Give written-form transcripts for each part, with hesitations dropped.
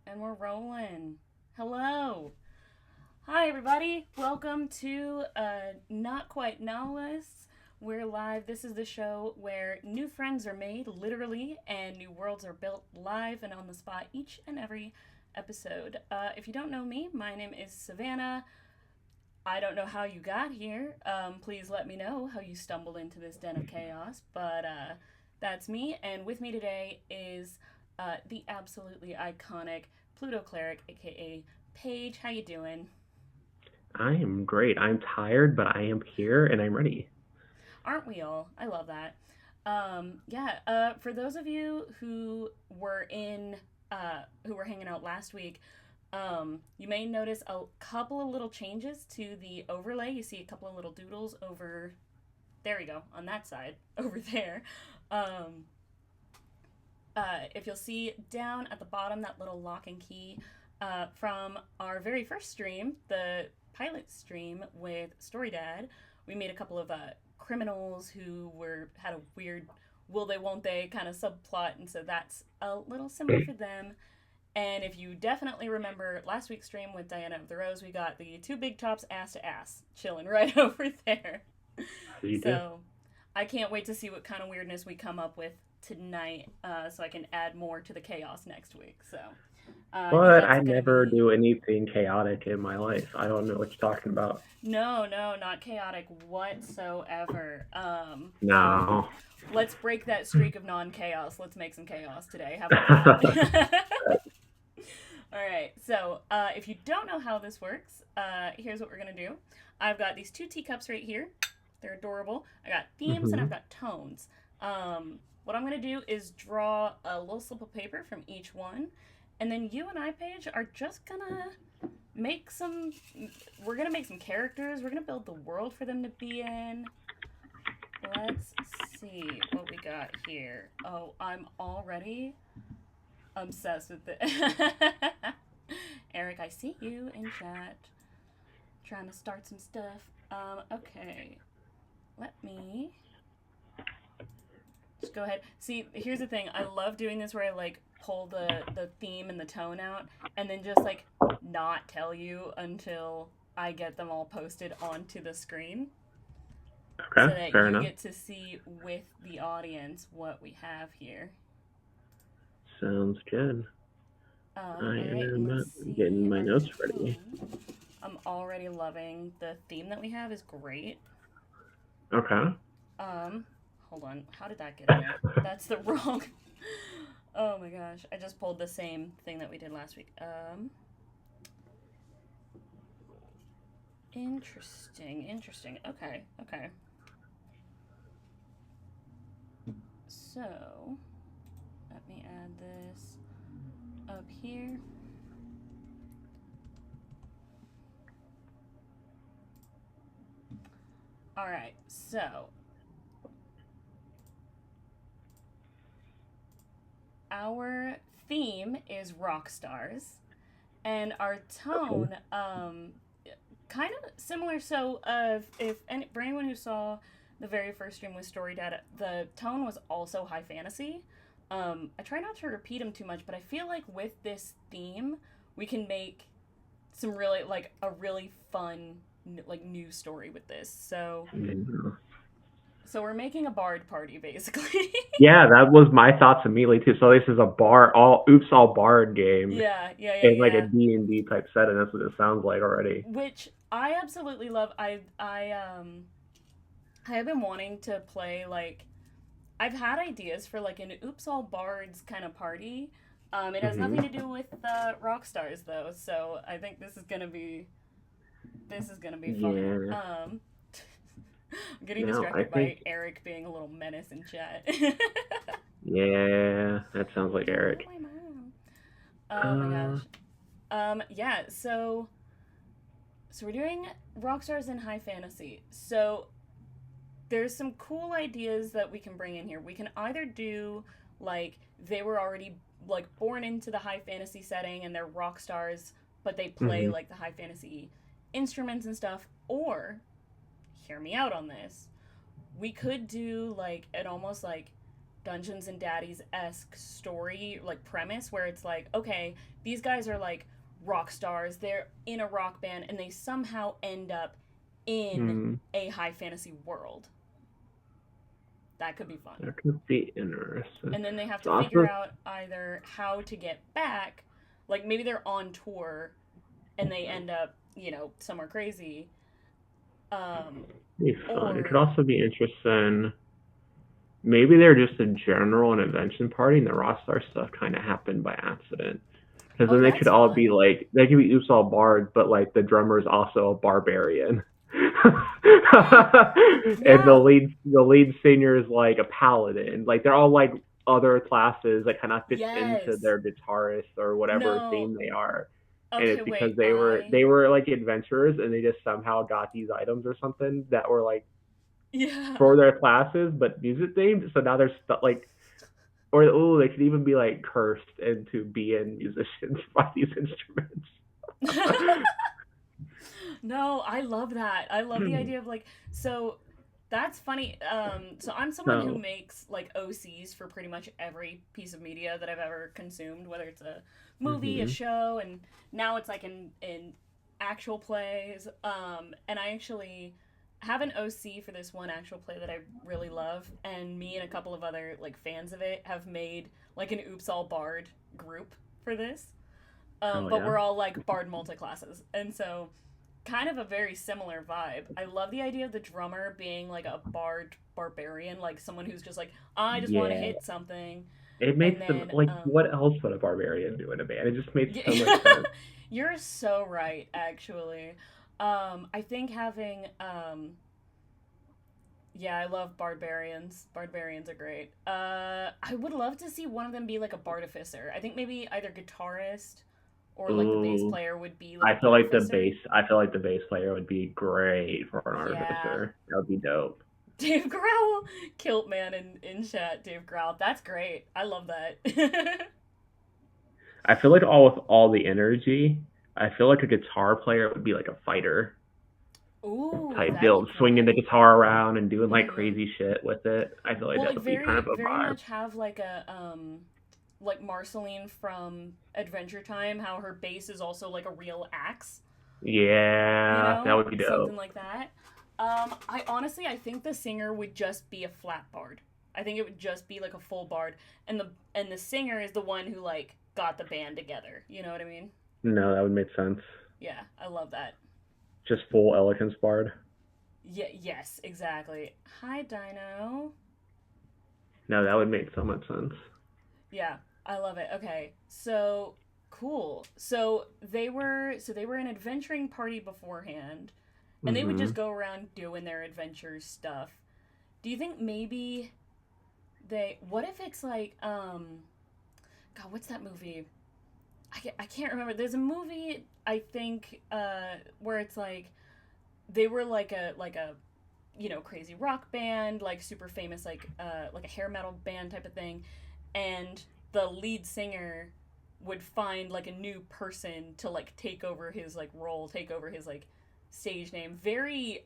And we're rolling. Hello. Hi, everybody. Welcome to Not Quite Novelists. We're live. This is the show where new friends are made, literally, and new worlds are built live and on the spot each and every episode. If you don't know me, my name is Savannah. I don't know how you got here. Please let me know how you stumbled into this den of chaos. But that's me. And with me today is the absolutely iconic PlutoCleric, aka Paige. How you doing? I am great. I'm tired, but I am here and I'm ready. Aren't we all? I love that. Yeah. For those of you who were hanging out last week, you may notice a couple of little changes to the overlay. You see a couple of little doodles over. There we go on that side over there. Um, if you'll see down at the bottom that little lock and key from our very first stream, the pilot stream with Story Dad, we made a couple of criminals who had a weird will they won't they kind of subplot, and so that's a little symbol for them. And if you definitely remember last week's stream with Diana of the Rose, we got the two big tops ass to ass chilling right over there. You do. So I can't wait to see what kind of weirdness we come up with tonight, so I can add more to the chaos next week. So I think But that's I gonna never be do anything chaotic in my life. I don't know what you're talking about. no, not chaotic whatsoever. No. Let's break that streak of non-chaos. Let's make some chaos today. How about that? All right. So if you don't know how this works, here's what we're gonna do. I've got these two teacups right here. They're adorable. I got themes and I've hmm got tones. What I'm gonna do is draw a little slip of paper from each one, and then you and I, Paige, are just gonna make some. We're gonna make some characters. We're gonna build the world for them to be in. Let's see what we got here. Oh, I'm already obsessed with it. Eric, I see you in chat. Trying to start some stuff. Okay. Let me just go ahead. See, here's the thing. I love doing this where I like pull the theme and the tone out and then just like not tell you until I get them all posted onto the screen so Okay, that fair you enough. get to see with the audience what we have here. Sounds good. I All right, and let's am getting see my our notes ready. tone. I'm already loving the theme that we have is great. Okay. Um, hold on. How did that get in there? That's the wrong. Oh my gosh! I just pulled the same thing that we did last week. Interesting. Okay. So, let me add this up here. All right. So, our theme is Rockstars, and our Okay. tone, kind of similar. So, for anyone who saw the very first stream with Story Dad, the tone was also high fantasy. I try not to repeat them too much, but I feel like with this theme, we can make some really like a really fun like new story with this. Mhm. So we're making a bard party basically. Yeah, that was my thoughts immediately too. So this is a bar, all bard game in like a Yeah. D&D type setting. That's what it sounds like already. Which I absolutely love. I have been wanting to play like I've had ideas for like an Oops All Bards kind of party. It has hmm nothing to do with rock stars though, so I think this is gonna be fun. Yeah. I'm getting No, I distracted by think Eric being a little menace in chat. yeah, that sounds like You're not Eric. my mom. Oh my Uh, gosh. Yeah. So we're doing rock stars in high fantasy. So there's some cool ideas that we can bring in here. We can either do like they were already like born into the high fantasy setting and they're rock stars, but they play mhm. like the high fantasy instruments and stuff, or hear me out on this. We could do like an almost like Dungeons and Daddies-esque story, like premise, where it's like, okay, these guys are like rock stars, they're in a rock band, and they somehow end up in a high fantasy world. That could be fun. That could be interesting. And then they have to figure out either how to get back, like maybe they're on tour and they end up, somewhere crazy. Be fun. It could also be interesting. Maybe they're just a general an invention party, and the Rockstar stuff kind of happened by accident. Because then they could all be like, they could be Oops All Bard, but like the drummer is also a barbarian. And the lead singer is like a paladin. Like they're all like other classes that kind of fit into their guitarist or whatever theme they are. Okay, and it's because they were like adventurers, and they just somehow got these items or something that were like for their classes, but music themed. So now they're like, or they could even be like cursed into being musicians by these instruments. No, I love that. I love the idea of like, so that's funny. So I'm someone who makes like OCs for pretty much every piece of media that I've ever consumed, whether it's a movie, a show, and now it's like in actual plays. And I actually have an OC for this one actual play that I really love, and me and a couple of other like fans of it have made like an Oops All Bard group for this. But we're all like Bard multi-classes, and so kind of a very similar vibe. I love the idea of the drummer being like a barbarian, like someone who's just like, I just want to hit something. It makes them like, what else would a barbarian do in a band? It just makes so much sense. You're so right, actually. I think having I love barbarians. Barbarians are great. I would love to see one of them be like a bartificer. I think maybe either guitarist or like the bass player would be like I feel like the bass player would be great for an artificer. That would be dope. Dave Growl, Kilt Man in chat. Dave Growl, that's great. I love that. I feel like with all the energy, I feel like a guitar player would be like a fighter. Type build, swinging the guitar around and doing like crazy shit with it. I feel like that would be kind of a vibe. Very much have like a like Marceline from Adventure Time, how her bass is also like a real axe. Yeah, that would be dope. Something like that. I think the singer would just be a flat bard. I think it would just be like a full bard, and the singer is the one who like got the band together. You know what I mean? No, that would make sense. Yeah, I love that. Just full elegance bard. Yeah. Yes, exactly. Hi, Dino. No, that would make so much sense. Yeah, I love it. Okay, so cool. So they were an adventuring party beforehand, and they would just go around doing their adventure stuff. Do you think maybe what if it's like God, what's that movie? I can't remember. There's a movie I think where it's like they were like a crazy rock band, like super famous, like a hair metal band type of thing. And the lead singer would find like a new person to like take over his like role, take over his like stage name. Very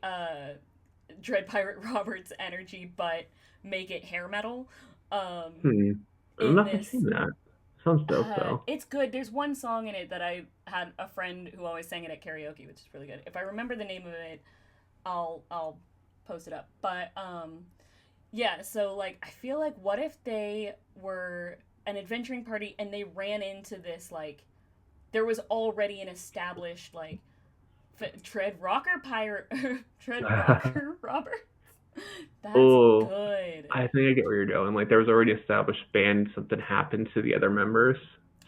Dread Pirate Roberts energy, but make it hair metal. I've never seen that. Sounds dope though. It's good. There's one song in it that I had a friend who always sang it at karaoke, which is really good. If I remember the name of it, I'll post it up. But yeah, so like I feel like what if they were an adventuring party and they ran into this like there was already an established like Tread Rocker Roberts. That's good. I think I get where you're going. Like there was already established band, something happened to the other members,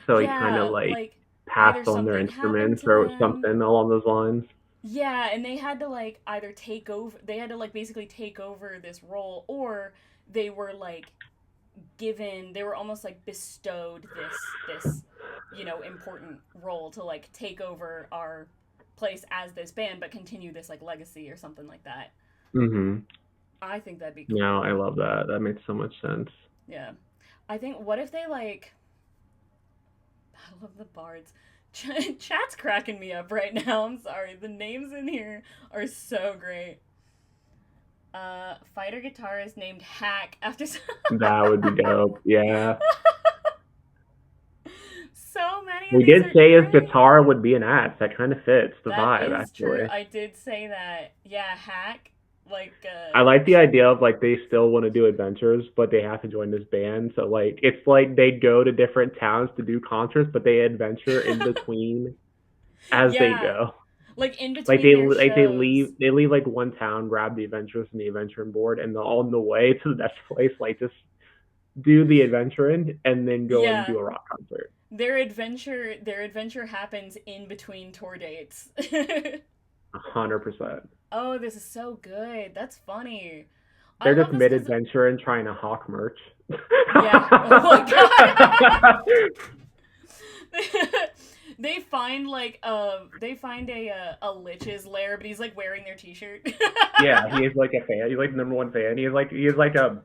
so he kind of like passed on their instruments or something along those lines. Yeah, and they had to like either take over. They had to like basically take over this role, or they were like given. They were almost like bestowed this important role to like take over our place as this band, but continue this like legacy or something like that. I think that'd be cool. No, I love that. That makes so much sense. Yeah. I think, what if they, like... I love the bards. Chat's cracking me up right now. I'm sorry. The names in here are so great. Fighter guitarist named Hack after That would be dope. Yeah. so many of We these did are say his great. guitar would be an axe. That kind of fits the That vibe, is true. actually. I did say that. Yeah, Hack. Like, I like the idea of like they still want to do adventures, but they have to join this band. So like it's like they go to different towns to do concerts, but they adventure in between as they yeah, go. like in Like between their shows. they leave like one town, grab the adventurers and the adventuring board, and on the way to the next place, like just do the adventuring and then go and Yeah, do a rock concert. their adventure happens in between tour dates. 100%. Oh, this is so good. That's funny. I They're love just this mid because adventure and trying to hawk merch. yeah. Oh my god. They find a lich's lair, but he's like wearing their t-shirt. Yeah, he is like a fan. He's like the number one fan. He is like a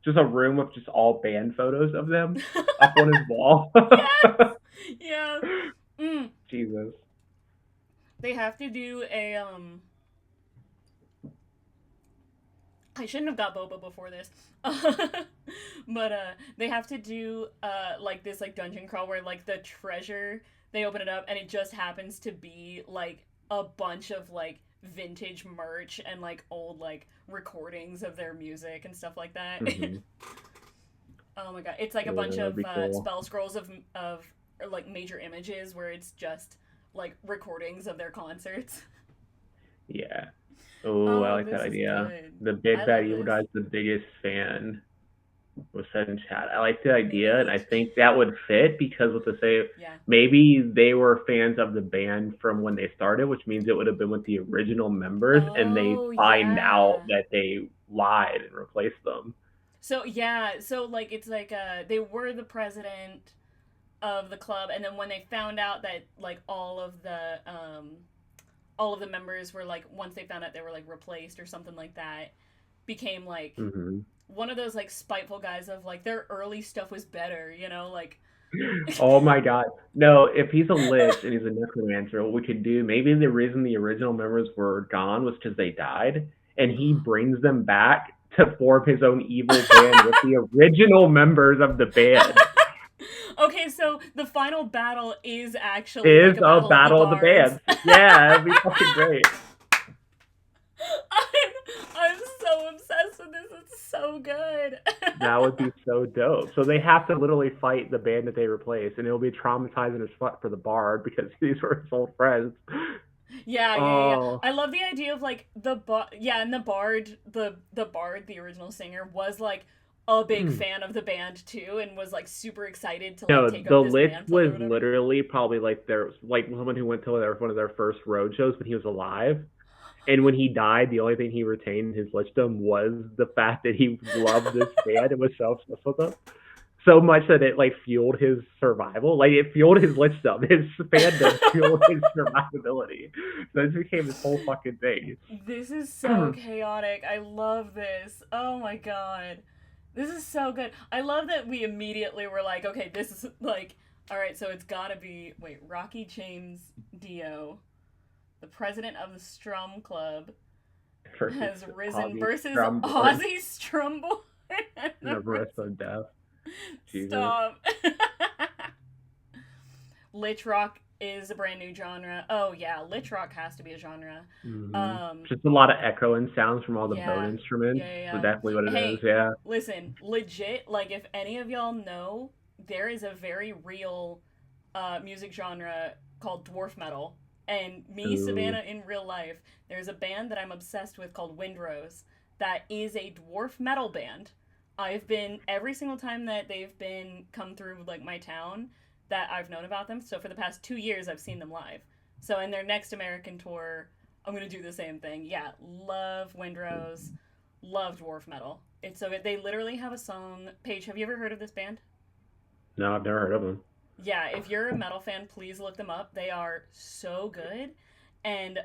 just a room of just all band photos of them up on his wall. Yes. Yeah. Mm. Jesus. They have to do a I shouldn't have got boba before this. But they have to do like this like dungeon crawl where like the treasure they open it up and it just happens to be like a bunch of like vintage merch and like old like recordings of their music and stuff like that. Mm-hmm. Oh my god, it's like a Yeah, bunch that'd of be cool. spell scrolls of or, like major images where it's just like recordings of their concerts. Yeah. Oh, I Oh, like that this is idea. good. The Big I Bad love Evil this. Guy's the biggest fan was said in chat. I like the idea, and I Neat. think that would fit because what to say, Yeah. maybe they were fans of the band from when they started, which means it would have been with the original members, and they Oh, find out yeah. that they lied and replaced them. So, yeah, so like it's like they were the president of the club and then when they found out that like all of the members were like once they found out they were like replaced or something like that became like Mm-hmm. one of those like spiteful guys of like their early stuff was better, like Oh my god. No, if he's a lich and he's a necromancer, what we could do, maybe the reason the original members were gone was because they died, and he brings them back to form his own evil band with the original members of the band. Okay, so the final battle is actually Is like a a battle of the battle of the bards. bands. Yeah, it'd be fucking great. I'm so obsessed with this. It's so good. That would be so dope. So they have to literally fight the band that they replaced, and it'll be traumatizing as fuck for the bard because these were his old friends. Yeah. Oh, I love the idea of like yeah, and the bard, the original singer was like a big fan of the band too and was like super excited to like no, take the up this Lich mantle or was whatever. literally probably like someone who went to one of their first road shows when he was alive. And when he died, the only thing he retained in his lichdom was the fact that he loved this band and was so obsessed with them. So much that it like fueled his survival. Like it fueled his lichdom. His fandom fueled his survivability. So this became this whole fucking thing. This is so chaotic. I love this. Oh my god. This is so good. I love that we immediately were like, okay, this is like, all right, so it's gotta be, wait, Rocky James Dio, the president of the Strum Club, Versus has risen Ozzy versus Stromberg Ozzy Strumble. and the rest of death. Jesus. Stop. Lich rock is a brand new genre. Oh yeah, lich rock has to be a genre. Mm-hmm. Just a lot of echoing sounds from all the bone Yeah, instruments. So yeah. definitely what it is. Hey, Yeah. listen, legit. Like, if any of y'all know, there is a very real music genre called dwarf metal. And me, Ooh. Savannah, in real life, there's a band that I'm obsessed with called Windrose that is a dwarf metal band. I've been every single time that they've been come through like my town that I've known about them. So for the past 2 years, I've seen them live. So in their next American tour, I'm gonna do the same thing. Yeah, love Windrose, love dwarf metal. It's so good. They literally have a song. Paige, have you ever heard of this band? No, I've never heard of them. Yeah, if you're a metal fan, please look them up. They are so good, and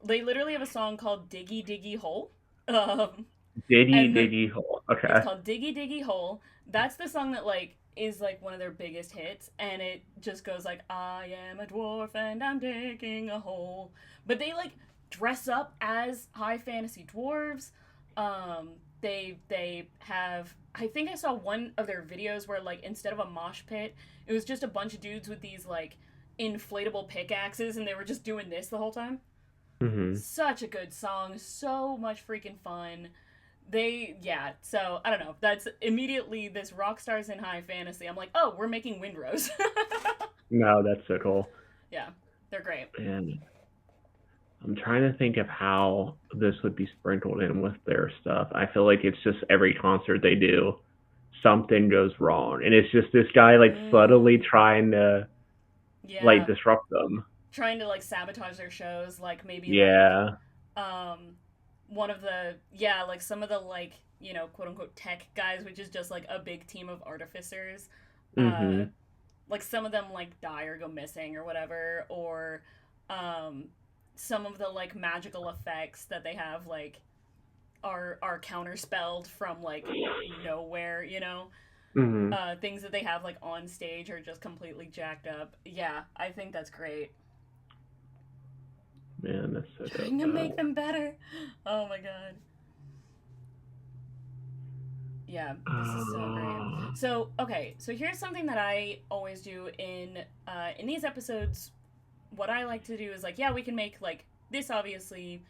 they literally have a song called "Diggy Diggy Hole." Um, Diggy and Diggy Hole. it's Okay. called "Diggy Diggy Hole." That's the song that like is like one of their biggest hits, and it just goes like, "I am a dwarf and I'm digging a hole." But they like dress up as high fantasy dwarves. They have, I think I saw one of their videos where, like, instead of a mosh pit, it was just a bunch of dudes with these, like, inflatable pickaxes, and they were just doing this the whole time. Mm-hmm. Such a good song, so much freaking fun. So, I don't know, that's immediately this Rockstars in high fantasy. I'm like, oh, we're making Windrose. No, that's so cool. Yeah, they're great. And I'm trying to think of how this would be sprinkled in with their stuff. I feel like it's just every concert they do, something goes wrong, and it's just this guy like subtly trying to like disrupt them, trying to like sabotage their shows, like maybe one of the like some of the like, you know, quote unquote tech guys, which is just like a big team of artificers. Like some of them like die or go missing or whatever, or some of the like magical effects that they have like are counterspelled from like nowhere, you know. Things that they have like on stage are just completely jacked up. Yeah, I think that's great. Man, that's so dope. Trying to make them better. Oh my god. Yeah, this is so great. So, okay, so here's something that I always do in these episodes. What I like to do is like, yeah, we can make like, this obviously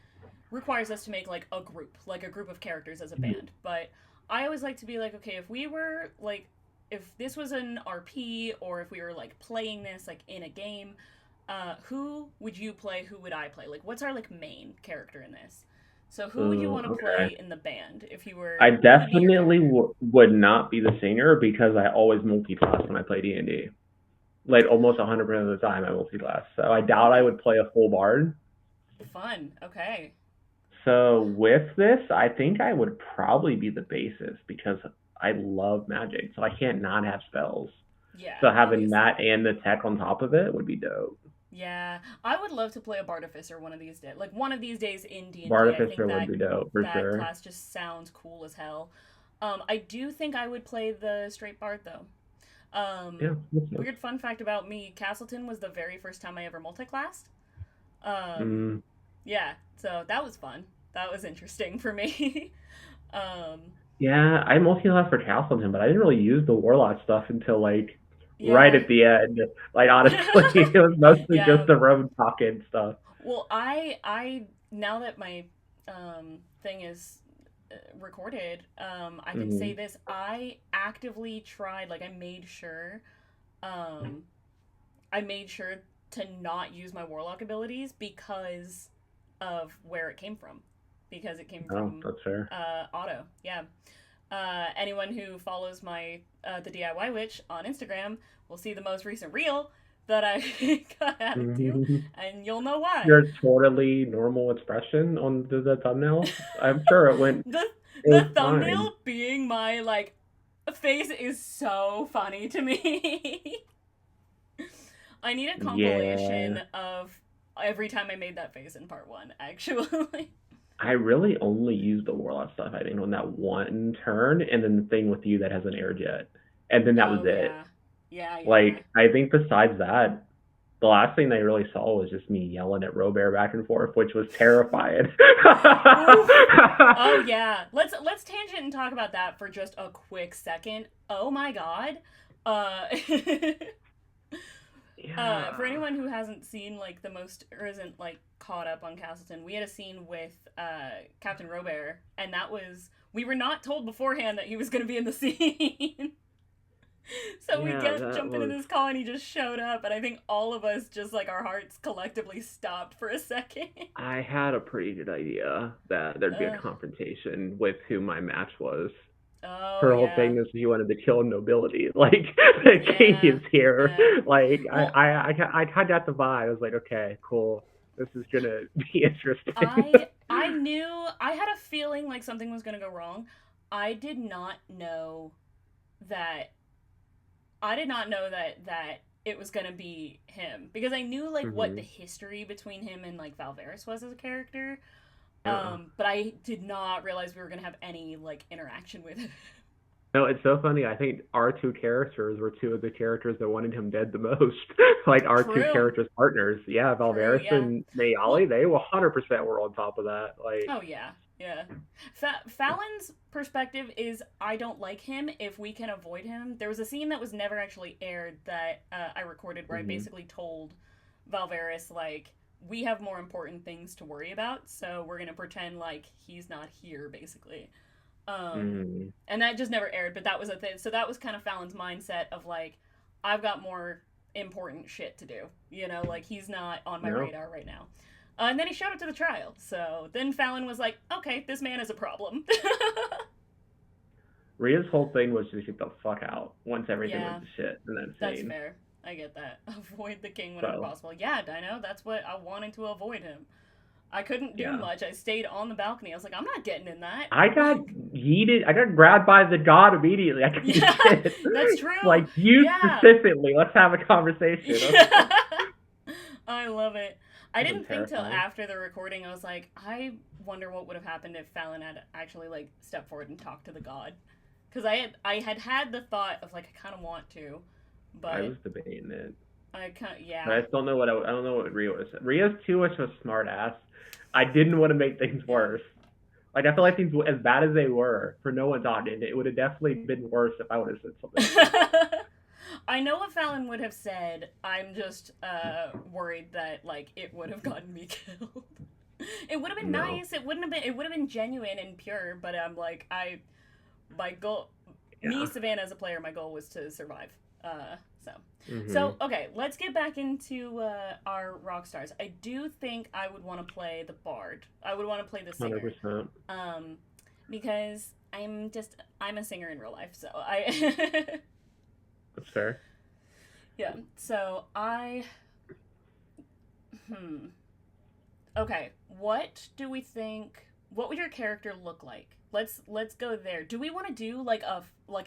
requires us to make like a group of characters as a band. But I always like to be like, okay, if we were like, if this was an RP or if we were like playing this like in a game, who would you play? Who would I play? Like, what's our like main character in this? So who would you want to play in the band if you were? I definitely would not be the singer because I always multi-class when I play D&D. Like almost 100% of the time I multi-class. So I doubt I would play a full bard. Fun. Okay. So with this, I think I would probably be the bassist because I love magic. So I can't not have spells. Yeah. So having that and the tech on top of it would be dope. Yeah, I would love to play a Bartificer one of these days. Like, one of these days in D&D, Bartificer would be dope, for sure. That class just sounds cool as hell. I do think I would play the straight Bard, though. Weird fun fact about me, Castleton was the very first time I ever multi-classed. Yeah, so that was fun. That was interesting for me. Yeah, I multi-classed for Castleton, but I didn't really use the Warlock stuff until, like, right at the end. Like, honestly, it was mostly just the road talking stuff. Well, I now that my thing is recorded, I can say this. I actively tried, like, I made sure to not use my Warlock abilities because of where it came from. Because it came from that's fair. Otto, yeah. Anyone who follows my the DIY Witch on Instagram will see the most recent reel that I got added to, and you'll know why. Your totally normal expression on the thumbnail. I'm sure it went. the thumbnail fine. Being my like face is so funny to me. I need a compilation of every time I made that face in part 1. Actually. I really only used the Warlock stuff, I think, on that one turn, and then the thing with you that has an air jet. And then that was it. Yeah. Like, I think besides that, the last thing they really saw was just me yelling at Robert back and forth, which was terrifying. Oh, yeah. Let's tangent and talk about that for just a quick second. Oh, my God. For anyone who hasn't seen, like, or isn't, like, caught up on Castleton, we had a scene with Captain Robert, and we were not told beforehand that he was going to be in the scene. So we jump into this call, and he just showed up, and I think all of us just, like, our hearts collectively stopped for a second. I had a pretty good idea that there'd be a confrontation with who my match was. Her whole thing is she wanted to kill nobility. Like, the king is here. Yeah. Like, well, I kind of got the vibe. I was like, okay, cool. This is going to be interesting. I knew, I had a feeling like something was going to go wrong. I did not know that it was going to be him. Because I knew, like, what the history between him and, like, Valveris was as a character. But I did not realize we were going to have any, like, interaction with him. No, it's so funny. I think our two characters were two of the characters that wanted him dead the most. Like our two True. characters' partners. Yeah, True, Valveris yeah. and Nayali, Well, they 100% were on top of that. oh yeah, yeah. Fallon's perspective is I don't like him if we can avoid him. There was a scene that was never actually aired that I recorded where I hmm basically told Valveris like we have more important things to worry about, so we're gonna pretend like he's not here, basically. hmm And that just never aired, but that was a thing. So that was kind of Fallon's mindset of like, I've got more important shit to do. You know, like he's not on my No. radar right now. And then he showed up to the trial. So then Fallon was like, okay, this man is a problem. Rhea's whole thing was just get the fuck out once everything Yeah, went to shit in that that's scene. fair. I get that. Avoid the king whenever So, possible. Yeah, Dino, that's what I wanted to avoid him. I couldn't do yeah. much. I stayed on the balcony. I was like, I'm not getting in that. I got Like, yeeted. I got grabbed by the god immediately. I couldn't do yeah, shit. that's true. Like, you Yeah. specifically. Let's have a conversation. Yeah. I love it. I That was didn't think till terrifying. after the recording. I was like, I wonder what would have happened if Fallon had actually like stepped forward and talked to the god, because I had the thought of like I kind of want to, I but was debating it. I kind But yeah I still know I don't know what Rhea was. Rhea's too much of a smart ass. I didn't want to make things yeah. worse. Like, I feel like things, as bad as they were, for no one's audience, it would have definitely been worse if I would have said something. I know what Fallon would have said. I'm just worried that like it would have gotten me killed. It would have been No. nice. It wouldn't have been. It would have been genuine and pure. But I'm like my goal, me Yeah. Savannah as a player, my goal was to survive. So hmm okay, let's get back into our rock stars. I do think I would want to play the bard. I would want to play the singer. 100%. Um, because I'm a singer in real life, so I That's fair. yeah. So I hmm. Okay, what do we think? What would your character look like? Let's go there. Do we want to do like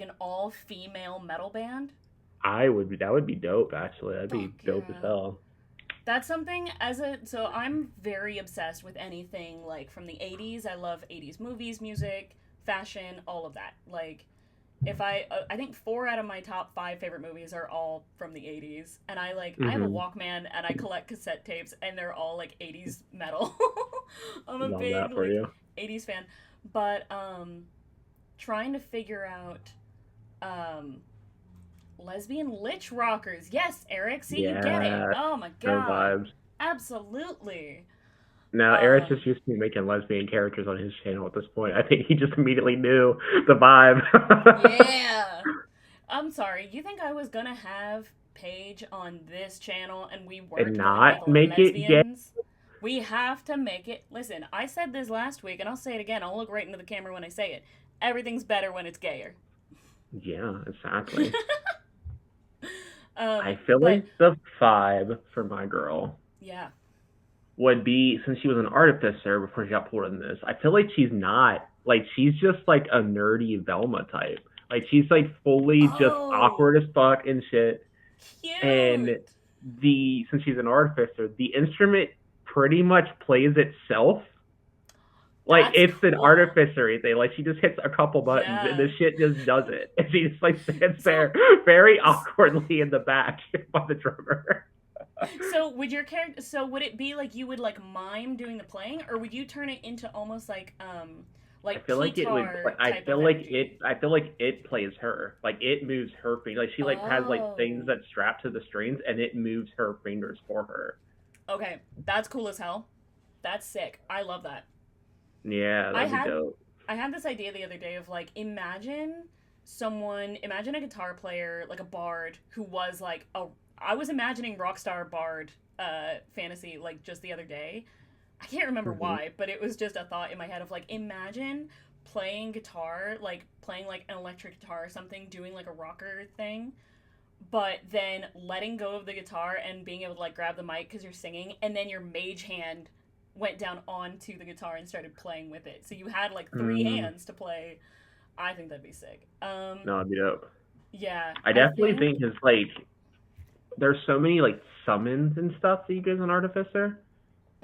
an all female metal band? That would be dope, actually. That'd Fuck be dope as yeah. hell. That's something so I'm very obsessed with anything like from the 80s. I love 80s movies, music, fashion, all of that. Like if I think 4 out of my top 5 favorite movies are all from the 80s, and I have a hmm Walkman and I collect cassette tapes and they're all like 80s metal. I'm a Love big that for like you. 80s fan, but trying to figure out um lesbian lich rockers. Yes, Eric, see you get it. Yeah, Oh my no god. vibes. Absolutely. Now, Eric's Um just used to making lesbian characters on his channel at this point. I think he just immediately knew the vibe. yeah. I'm sorry. You think I was gonna have Paige on this channel and we And weren't going with not make it gay. lesbians? We have to make it. Listen, I said this last week and I'll say it again. I'll look right into the camera when I say it. Everything's better when it's gayer. Yeah, exactly. um, I feel but like the vibe for my girl yeah. would be, since she was an artificer before she got pulled in this, I feel like she's not, like, she's just like a nerdy Velma type. Like, she's like fully just Oh, awkward as fuck and shit. And cute. since she's an artificer, the instrument pretty much plays itself. Like, That's it's an cool. artificer thing. Like, she just hits a couple buttons and Yeah. the shit just does it. And she just like stands So there very awkwardly in the back by the drummer. So would your character? So would it be like you would like mime doing the playing, or would you turn it into almost I like feel like it would. Pitar I type of feel like energy? it. I feel like it plays her. Like, it moves her fingers. Like, she like has like things Oh, that strap to the strings, and it moves her fingers for her. okay, that's cool as hell. That's sick. I love that. Yeah, I that'd be had dope. I had this idea the other day of like imagine a guitar player like a bard who was like a I was imagining Rockstar bard fantasy like just the other day. I can't remember hmm why, but it was just a thought in my head of like imagine playing guitar, like playing like an electric guitar or something, doing like a rocker thing, but then letting go of the guitar and being able to like grab the mic because you're singing, and then your mage hand went down onto the guitar and started playing with it. So you had like 3 hands to play. I think that'd be sick. No, that'd be dope. Yeah, I I definitely think. think it's like there's so many like summons and stuff that you do as an artificer.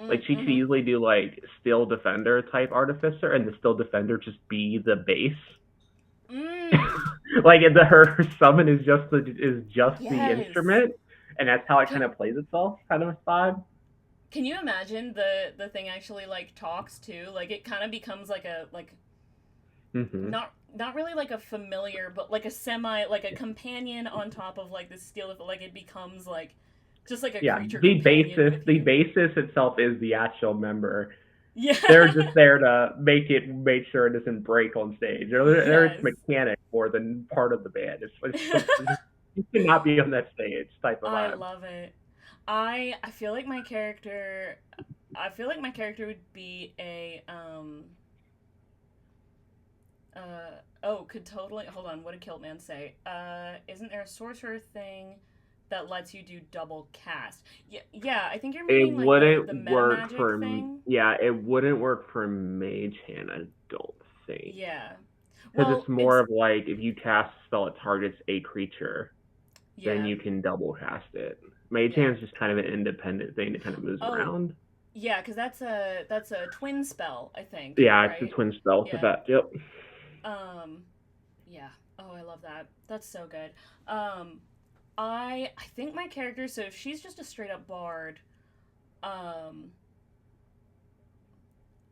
Like, she could Mm-hmm. easily do like Steel Defender type artificer, and the Steel Defender just be the base. Mm. Like her summon is just the Yes. instrument, and that's how it kind Can of plays itself, kind of a vibe. can you imagine the thing actually like talks too? Like it kind of becomes like a like Hmm. not really like a familiar, but like a semi like a companion on top of like the skill. Like it becomes like just like a Yeah, creature the companion with the you. basis itself is the actual member. Yeah. They're just there to make sure it doesn't break on stage. They're its Yes. mechanic more than part of the band. You cannot be on that stage type of I vibe. love it. I feel like my character I feel like my character would be a oh, could totally hold on, what did Kiltman say? Isn't there a sorcerer thing that lets you do double cast? Yeah, yeah, I think you're It meaning like the wouldn't meta work magic for thing. yeah, it wouldn't work for Mage Hand, I don't think, Yeah. because Well, it's more it's of like if you cast a spell it targets a creature, then yeah. you can double cast it. Mage Yeah. Hand is just kind of an independent thing that kind of moves Oh, around. yeah, cuz that's a twin spell, I think, Yeah, it's a right? twin spell for Yeah. that. Yep. Um yeah. Oh, I love that. That's so good. Um I think my character, so if she's just a straight up bard, um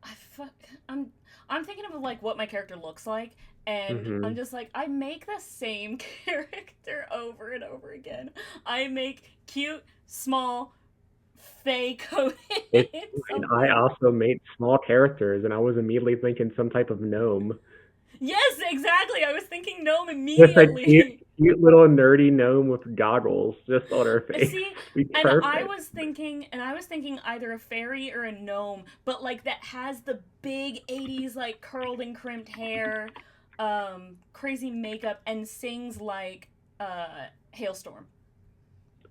I fuck I'm I'm thinking of like what my character looks like, and I'm Mhm. just like I make the same character over and over again. I make cute, small, fey coated It's fine. I something. also made small characters, and I was immediately thinking some type of gnome. Yes, exactly. I was thinking gnome Just a immediately. cute little nerdy gnome with goggles just on her face. See, Be and perfect. I was thinking either a fairy or a gnome, but like that has the big 80s like curled and crimped hair, crazy makeup and sings like Hailstorm.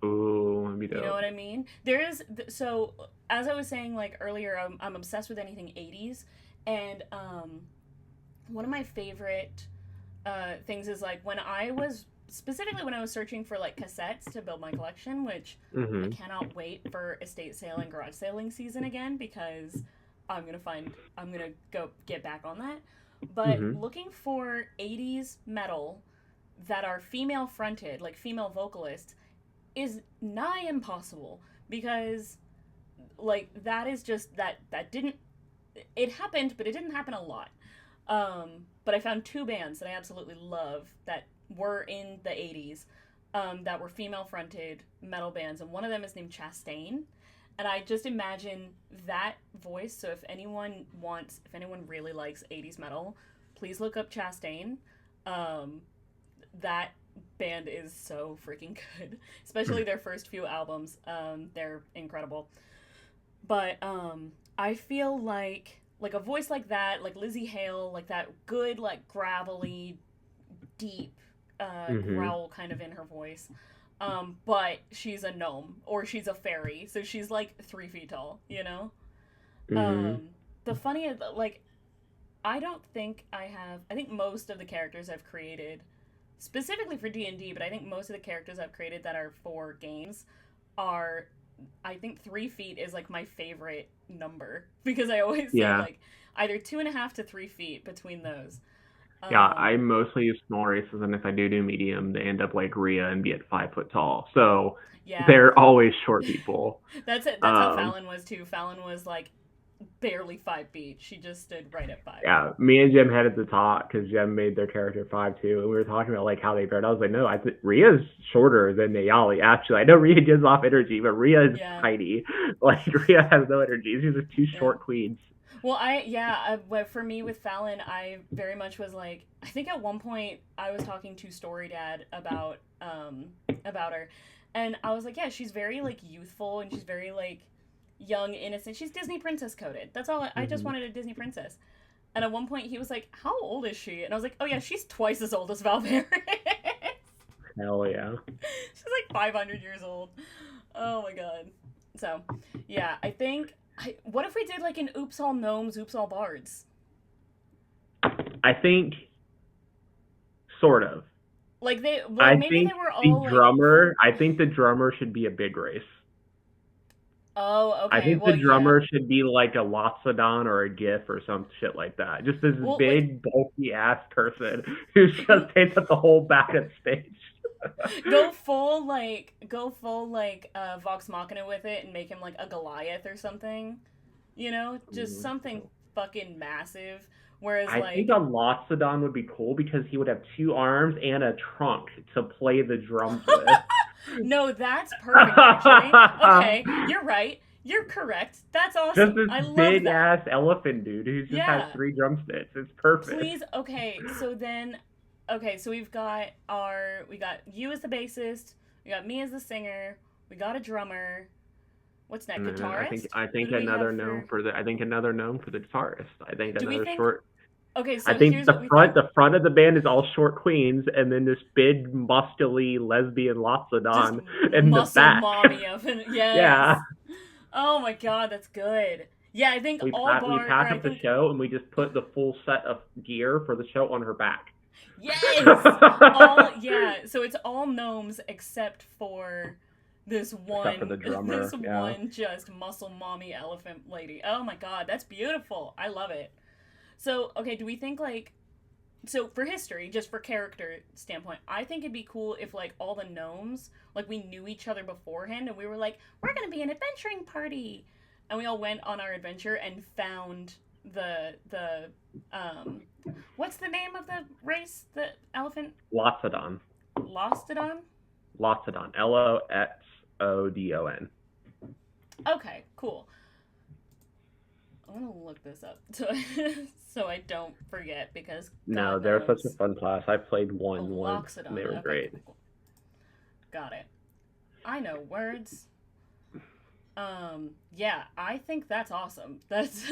Ooh, that'd be You know dope. what I mean? There is so as I was saying like earlier, I'm obsessed with anything 80s, and one of my favorite things is like when I was specifically when I was searching for like cassettes to build my collection, which I Mhm. cannot wait for estate sale and garage sailing season again because I'm gonna go get back on that. But Mhm. looking for 80s metal that are female fronted, like female vocalists, is nigh impossible because like that is just that didn't it happened, but it didn't happen a lot. But I found two bands that I absolutely love that were in the 80s, that were female fronted metal bands, and one of them is named Chastain. And I just imagine that voice. So if anyone really likes 80s metal, please look up Chastain. Um, that band is so freaking good, especially their first few albums. They're incredible. But I feel like a voice like that, like Lizzie Hale, like that good, like gravelly, deep Mhm. growl kind of in her voice. But she's a gnome or she's a fairy, so she's like 3 feet tall. You know. Mhm. Um, the funny, like I don't think I have. I think most of the characters I've created, specifically for D&D, but I think most of the characters I've created that are for games are, I think 3 feet is like my favorite number because I always say Yeah. like either 2.5 to 3 feet between those. Yeah, I Um, mostly use small races, and if I do medium, they end up like Rhea and be at 5 foot tall. So yeah, they're always short people. that's it. That's how Um, Fallon was too. Fallon was like barely 5 feet. She just stood right at five. yeah, me and Jim had it to talk because Jim made their character 5'2", and we were talking about like how they grow. I was like, no, Rhea's shorter than Nayali. Actually, I know Rhea gives off energy, but Rhea is Yeah, tiny. Like Rhea has no energy. She's just two yeah. short queens. Well, for me with Fallon, I very much was like, I think at one point I was talking to Story Dad about her, and I was like, yeah, she's very like youthful and she's very like young, innocent. She's Disney princess coded. That's all. I just Hmm. wanted a Disney princess. And at one point he was like, how old is she? And I was like, oh yeah, she's twice as old as Valveris. Hell yeah. She's like 500 years old. Oh my god. So, yeah, I think. What if we did like an Oops All Gnomes, Oops All Bards? I think sort of. Like I maybe think they were all like I think the drummer should be a big race. Oh, I okay. think Well, the yeah. drummer should be like a Loxodon or a GIF or some shit like that. Just this Well, like big, bulky ass person who just takes up the whole back of stage. Vox Machina with it and make him like a Goliath or something. You know, just something fucking massive. Whereas I think a like Loxodon would be cool because he would have two arms and a trunk to play the drums with. no, that's perfect actually. Okay, you're right. You're correct. That's Just awesome. this I love big that. ass elephant dude who just has Yeah. three drumsticks. It's perfect. Please. Okay, so we got you as the bassist, we got me as the singer, we got a drummer. What's next? And then Guitarist? I Who think do we have another gnome for for the another gnome for the guitarist. I think Do we another think short. Okay, I so think here's what we think. the front of the band is all short queens, and then this big muscly lesbian Just Loxodon in the muscle back. mommy of it. Yeah, Yes. Oh my god, that's good. Yeah, I think all we bar or pack I up the think show, and we just put the full set of gear for the show on her back. yes. All yeah, so it's all gnomes except for Except for the this drummer. Yeah. one just muscle mommy elephant lady. Oh my god, that's beautiful. I love it. So, okay, do we think like so for history, just for character standpoint, I think it'd be cool if like all the gnomes, like we knew each other beforehand and we were like, we're gonna be an adventuring party. And we all went on our adventure and found the what's the name of the race? The elephant Loxodon. Lostodon? Loxodon. Loxodon. Okay, cool. I'm gonna look this up so I don't forget because No, God they're such a knows. fun class. I played A one once, and they Loxodon. were Okay, great. cool. Got it. I know words. Yeah, I think that's awesome. That's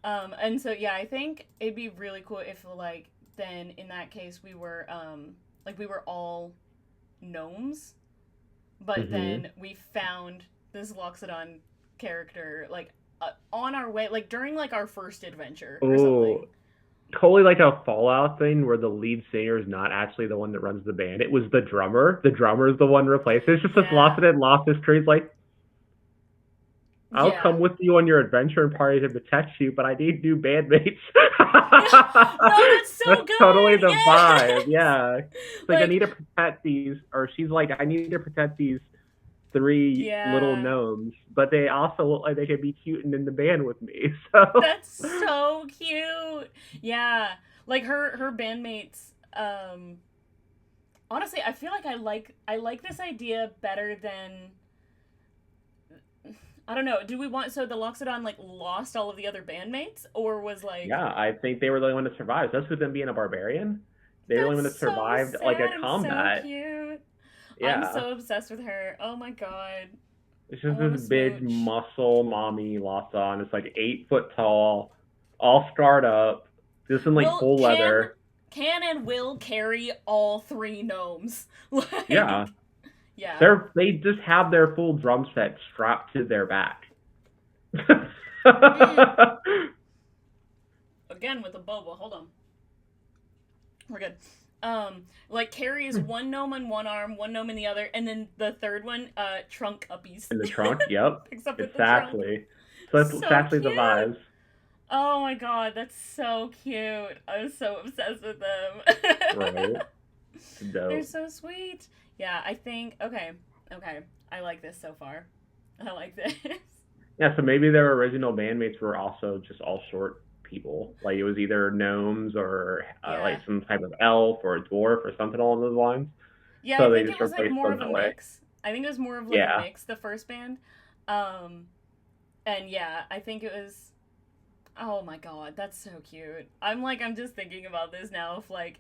and so yeah, I think it'd be really cool if like then in that case we were all gnomes, but Hmm. then we found this Loxodon character like on our way like during like our first adventure or Oh, something. totally like a Fallout thing where the lead singer is not actually the one that runs the band. It was the drummer. The drummer is the one replaced. It's just this Yeah. Loxodon lost his tree. He's like, I'll Yeah. come with you on your adventure and party to protect you, but I need new bandmates. Yeah. No, that's That's so totally good. the vibe. Yes. Yeah. It's like I Like need to protect these, or she's like, I need to protect these three little yeah. gnomes, but they also look like they could be cute and in the band with me. So That's so cute. Yeah. Like her bandmates honestly, I feel like I like this idea better than I don't know. Do we want so the Loxodon like lost all of the other bandmates or was like yeah, I think they were the only one that survived. That's with them being a barbarian. They're the only that's one that so survived like a sad and so combat. cute. I'm Yeah. so obsessed with her. Oh my god. It's I just want this to big smooch. muscle mommy Lawson. It's like 8 foot tall, all scarred up, just in like Will full leather. can and will carry all three gnomes. Yeah. Like yeah. They just have their full drum set strapped to their back. Mm. Again with the boba. Hold on. We're good. Like carries one gnome on one arm, one gnome in the other, and then the third one, trunk uppies. In the trunk, yep. Picks up with the trunk. Exactly. So that's So exactly the cute. vibes. Oh my god, that's so cute. I'm so obsessed with them. Right. They're Dope. so sweet. Yeah, I think okay. I like this so far. I like this. Yeah, so maybe their original bandmates were also just all short people. Like it was either gnomes or Yeah. like some type of elf or a dwarf or something along those lines. Yeah, I So they think just it was like replaced more them of a that way. mix. I think it was more of like a Yeah. mix the first band. Um and yeah, I think it was oh my god, that's so cute. I'm just thinking about this now of like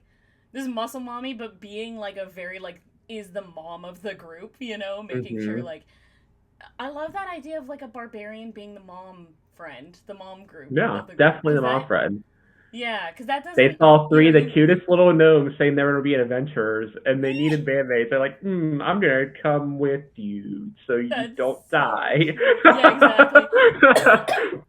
this muscle mommy but being like a very like is the mom of the group, you know, making sure Hmm. like I love that idea of like a barbarian being the mom friend, the mom group Yeah, of the group definitely cuz the mom that friend. yeah, cuz that They doesn't saw you know three of the you cutest little gnomes saying they were going to be adventurers, and they needed bandmates. They're like, I'm going to come with you so you that's don't so die. cute. Yeah, exactly.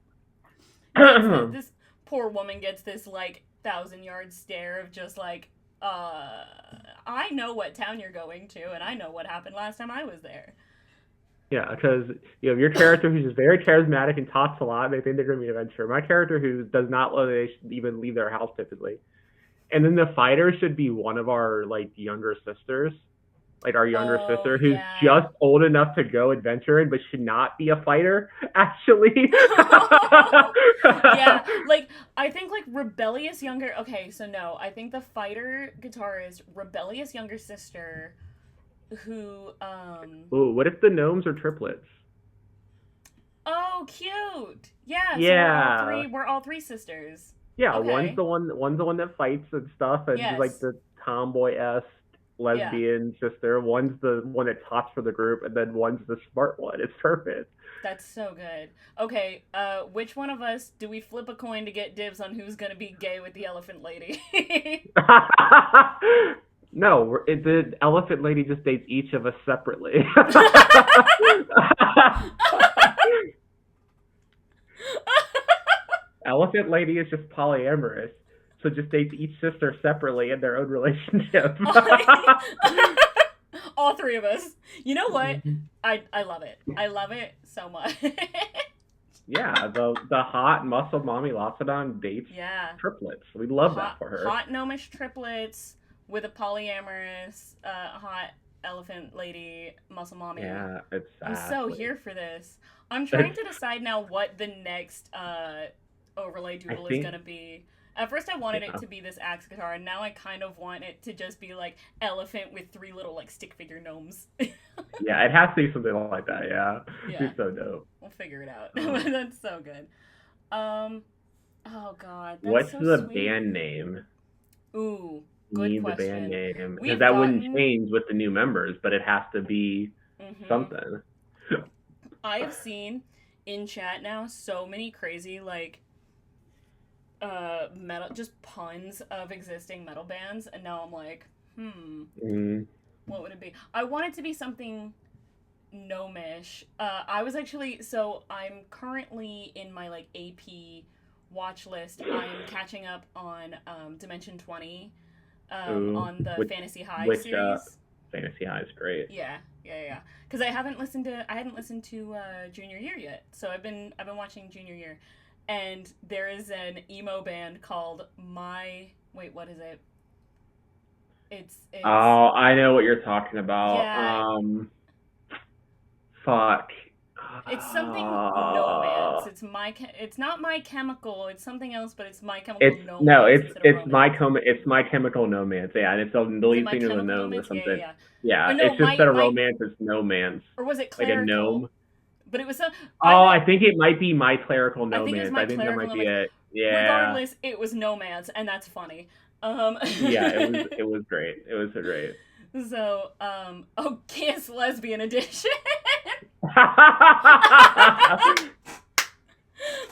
Gets this poor woman gets this like 1,000 yard stare of just like I know what town you're going to and I know what happened last time I was there. Yeah, because you have your character who's just very charismatic and talks a lot. And they think they're going to be an adventurer. My character who does not let they even leave their house typically. And then the fighter should be one of our like younger sisters, like our younger Oh, sister who's yeah. just old enough to go adventuring, but should not be a fighter. Actually, Yeah, like I think like rebellious younger. Okay, so no, I think the fighter guitarist, rebellious younger sister, who ooh, what if the gnomes are triplets? oh, cute. Yeah, so Yeah, we're all three sisters. yeah. Okay. One's the one that fights and stuff, and she's like Yes. the tomboy esque Yeah. lesbian sister. One's the one that talks for the group, and then one's the smart one. It's perfect. That's so good. Okay, which one of us do we flip a coin to get dibs on who's gonna be gay with the elephant lady? No, the elephant lady just dates each of us separately. Elephant lady is just polyamorous, so just dates each sister separately in their own relationship. All three of us. You know what? I love it. I love it so much. Yeah, the hot muscle mommy Lopsidon dates Yeah. triplets. We love that Hot for her. hot gnomish triplets with a polyamorous hot elephant lady muscle mommy. Yeah, I'm so exactly. here for this. I'm trying It's, to decide now what the next overlay I doodle is think, gonna be. At first, I wanted it yeah, to be this axe guitar, and now I kind of want it to just be like elephant with three little like stick figure gnomes. yeah, it has to be something like that. Yeah, Yeah, it's so dope. we'll figure it out. Um, That's so good. Um, oh god, that's what's so the sweet. band name? Ooh, good Need the band question. name because We've that wouldn't gotten. change with the new members, but it has to be Mm-hmm. something. I have seen in chat now so many crazy like metal just puns of existing metal bands, and now I'm like, Mm, what would it be? I want it to be something gnomish. I was actually so I'm currently in my like AP watch list. I'm catching up on Dimension 20 ooh, on the which Fantasy High which series. Fantasy High is great. Yeah, yeah, yeah. Because I hadn't listened to Junior Year yet, so I've been watching Junior Year, and there is an emo band called My. Wait, what is it? It's Oh, I know what you're talking about. yeah, Fuck. it's something Nomance. It's not My Chemical. It's something else, but it's My Chemical It's no, Romance instead of Romance. it's my chemical romance. Yeah, and it's the Is it lead My singer of a Chemical gnome or Romance? Yeah, yeah, something. yeah. Or Yeah, no, it's just that a my romance is no man's or was it like a Clerical? gnome. But it was some Oh, either I think it might be my clerical I think it was nomance. My I think that Clerical might be Romance. it. Yeah, Regardless, it was Nomads, and that's funny. Um, yeah, it was great. It was so great. so, oh, Kiss Lesbian Edition. I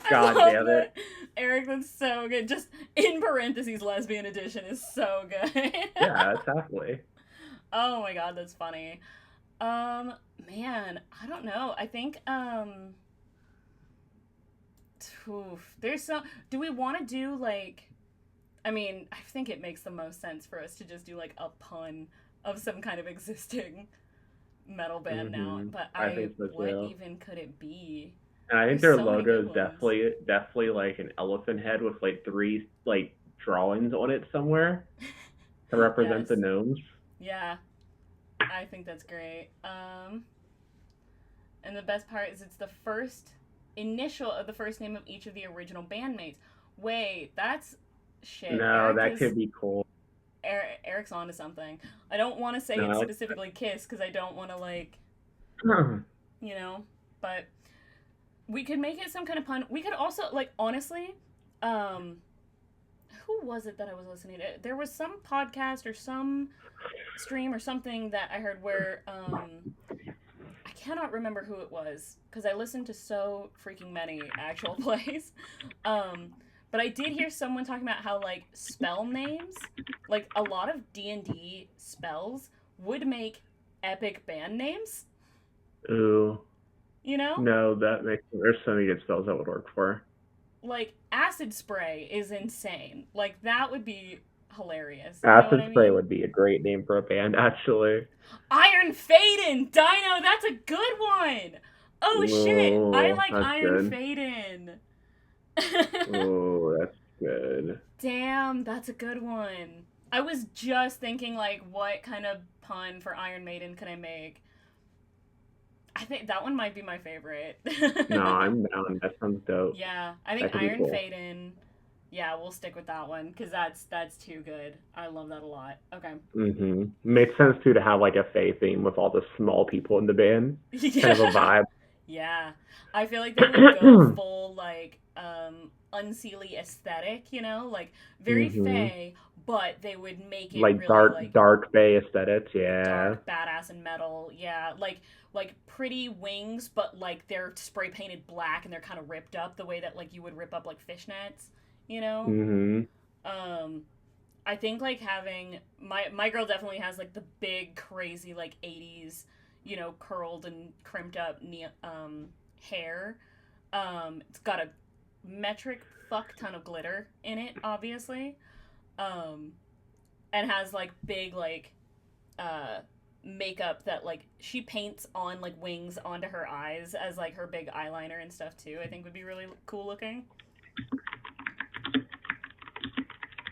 God love damn it. that. Eric, that's so good. Just in parentheses, Lesbian Edition is so good. Yeah, exactly. Oh my god, that's funny. Um, man, I don't know. I think, there's some. Do we want to do like I mean, I think it makes the most sense for us to just do like a pun of some kind of existing metal band now. But I think so what too. even could it be? And I think There's their so many logo good is ones. definitely like an elephant head with like three like drawings on it somewhere to represent Yes. the gnomes. Yeah, I think that's great. And the best part is it's the first initial of the first name of each of the original bandmates. Wait, that's shit. No, that could be cool. Eric's onto something. I don't want to say No, it's I like specifically Kiss because I don't want to like that. you know, but we could make it some kind of pun. We could also like honestly, um, who was it that I was listening to? There was some podcast or some stream or something that I heard where I cannot remember who it was because I listened to so freaking many actual plays. Um, but I did hear someone talking about how like spell names, like a lot of D&D spells would make epic band names, Ooh, you know? no, that makes there's so many good spells that would work for. Like acid spray is insane. Like that would be hilarious. You know what Acid I Spray mean? would be a great name for a band, actually. Iron Faedon! Dino, that's a good one! Oh shit! I Oh, like that's Iron good. Faedon. Oh, that's good. Damn, that's a good one. I was just thinking, like, what kind of pun for Iron Maiden can I make? I think that one might be my favorite. No, I'm down. That sounds dope. Yeah, I think That could be Iron cool. Faedon. Yeah, we'll stick with that one because that's too good. I love that a lot. Okay. Makes sense too to have like a Fae theme with all the small people in the band. Kind of a Yeah. vibe. Yeah. I feel like they would go full like unseelie aesthetic, you know, like very hmm fey, but they would make it Like really like dark Fae aesthetics, yeah. dark, badass and metal. Yeah, like pretty wings, but like they're spray painted black and they're kind of ripped up the way that like you would rip up like fishnets, you know? hmm Um I think like having my girl definitely has like the big crazy like 80s, you know, curled and crimped up hair. It's got a metric fuck ton of glitter in it, obviously. Um and has like big like uh makeup that like she paints on like wings onto her eyes as like her big eyeliner and stuff too. I think would be really cool looking.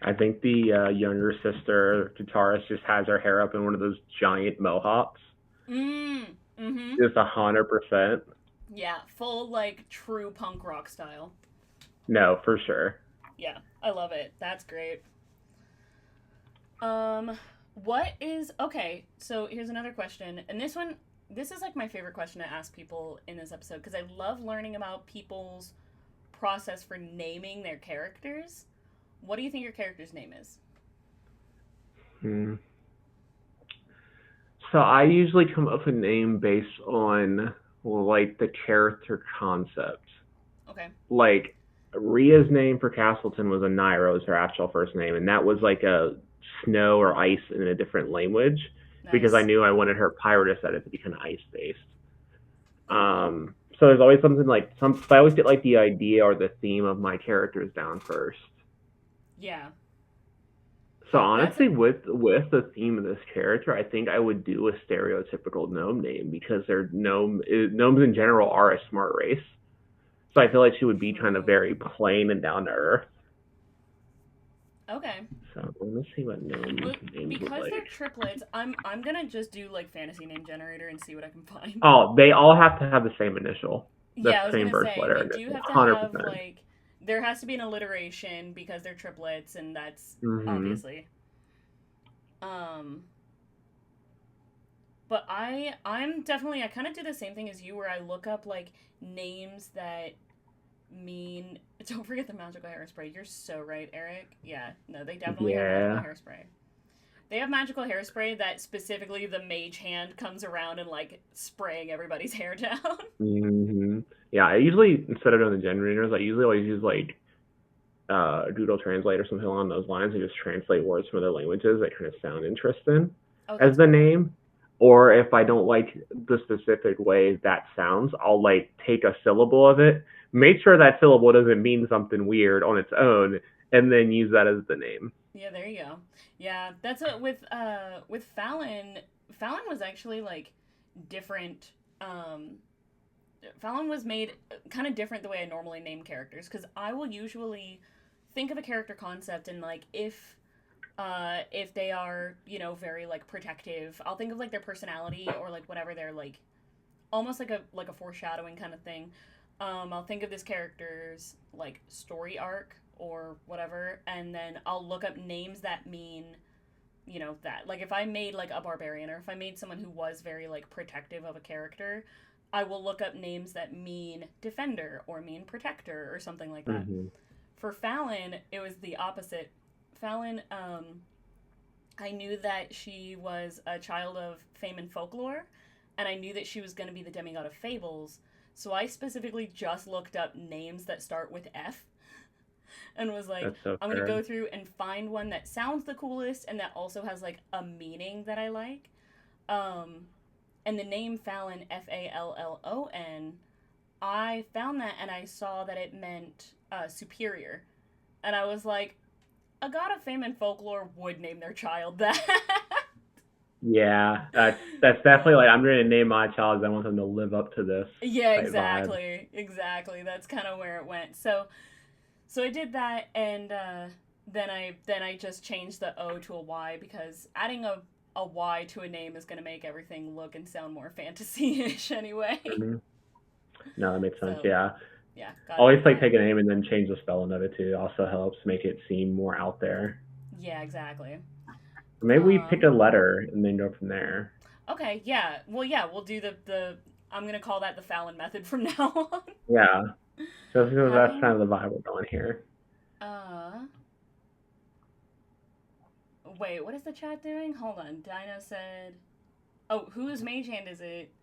I think the younger sister guitarist just has her hair up in one of those giant mohawks. Mm-hmm. Just 100%. Yeah, full like true punk rock style. No, for sure. Yeah, I love it. That's great. Um, what is okay? So here's another question, and this is like my favorite question to ask people in this episode because I love learning about people's process for naming their characters. What do you think your character's name is? Hmm. So I usually come up with a name based on like the character concept. Okay, Like Ria's name for Castleton was Anairo, is her actual first name, and that was like a snow or ice in a different language because I nice. knew I wanted her pirate aesthetic to be kind of ice based. Oh, So there's always something like some. So I always get like the idea or the theme of my characters down first. yeah. So That's honestly, with the theme of this character, I think I would do a stereotypical gnome name because they're gnomes in general are a smart race. So I feel like she would be kind of true. very plain and down to earth. Okay. So let me see what gnome Well, names look because they're like. triplets, I'm gonna just do like fantasy name generator and see what I can find. Oh, they all have to have the same initial, the Yeah, I was same gonna birth say letter they do initial, have to 100%. have like there has to be an alliteration because they're triplets, and that's Mm-hmm. obviously. Um, but I'm definitely I kind of do the same thing as you, where I look up like names that mean. Don't forget the magical hairspray. You're so right, Eric. Yeah, no, they definitely have magical Yeah. hairspray. They have magical hairspray that specifically the mage hand comes around and like spraying everybody's hair down. Mm-hmm. Yeah, I usually instead of doing the generators, I usually always use like Google Translate or something along those lines and just translate words from other languages that kind of sound interesting Oh, as that's the cool. name. Or if I don't like the specific way that sounds, I'll like take a syllable of it, make sure that syllable doesn't mean something weird on its own, and then use that as the name. Yeah, there you go. Yeah, that's what with Fallon. Fallon was actually like different. Um, Fallon was made kind of different the way I normally name characters because I will usually think of a character concept and like if they are very like protective, I'll think of like their personality or like whatever they're like almost like a foreshadowing kind of thing. I'll think of this character's like story arc or whatever, and then I'll look up names that mean that like if I made like a barbarian or if I made someone who was very like protective of a character, I will look up names that mean defender or mean protector or something like that. Mm-hmm. For Fallon, it was the opposite. Fallon, I knew that she was a child of fame and folklore, and I knew that she was going to be the demigod of fables. So I specifically just looked up names that start with F and was like, That's so I'm going to fair. go through and find one that sounds the coolest and that also has like a meaning that I like. Um, and the name Fallon, Fallon, I found that and I saw that it meant superior. And I was like, a god of fame and folklore would name their child that. Yeah, that's definitely like I'm gonna name my child. I want them to live up to this Yeah, type vibe. exactly. That's kind of where it went. So I did that, and then I just changed the O to a Y because adding a Y to a name is gonna make everything look and sound more fantasy-ish anyway. Hmm. No, that makes sense. So Yeah, yeah, gotta do always like that. take a name and then change the spelling of it too. Also helps make it seem more out there. Yeah, exactly. Maybe we pick Um, a letter and then go from there. okay, yeah. Well, yeah, we'll do the. I'm gonna call that the Fallon method from now on. Yeah, just because that's kind Having of the vibe we're going here. uh wait, what is the chat doing? Hold on. Dino said, "Oh, whose mage hand is it?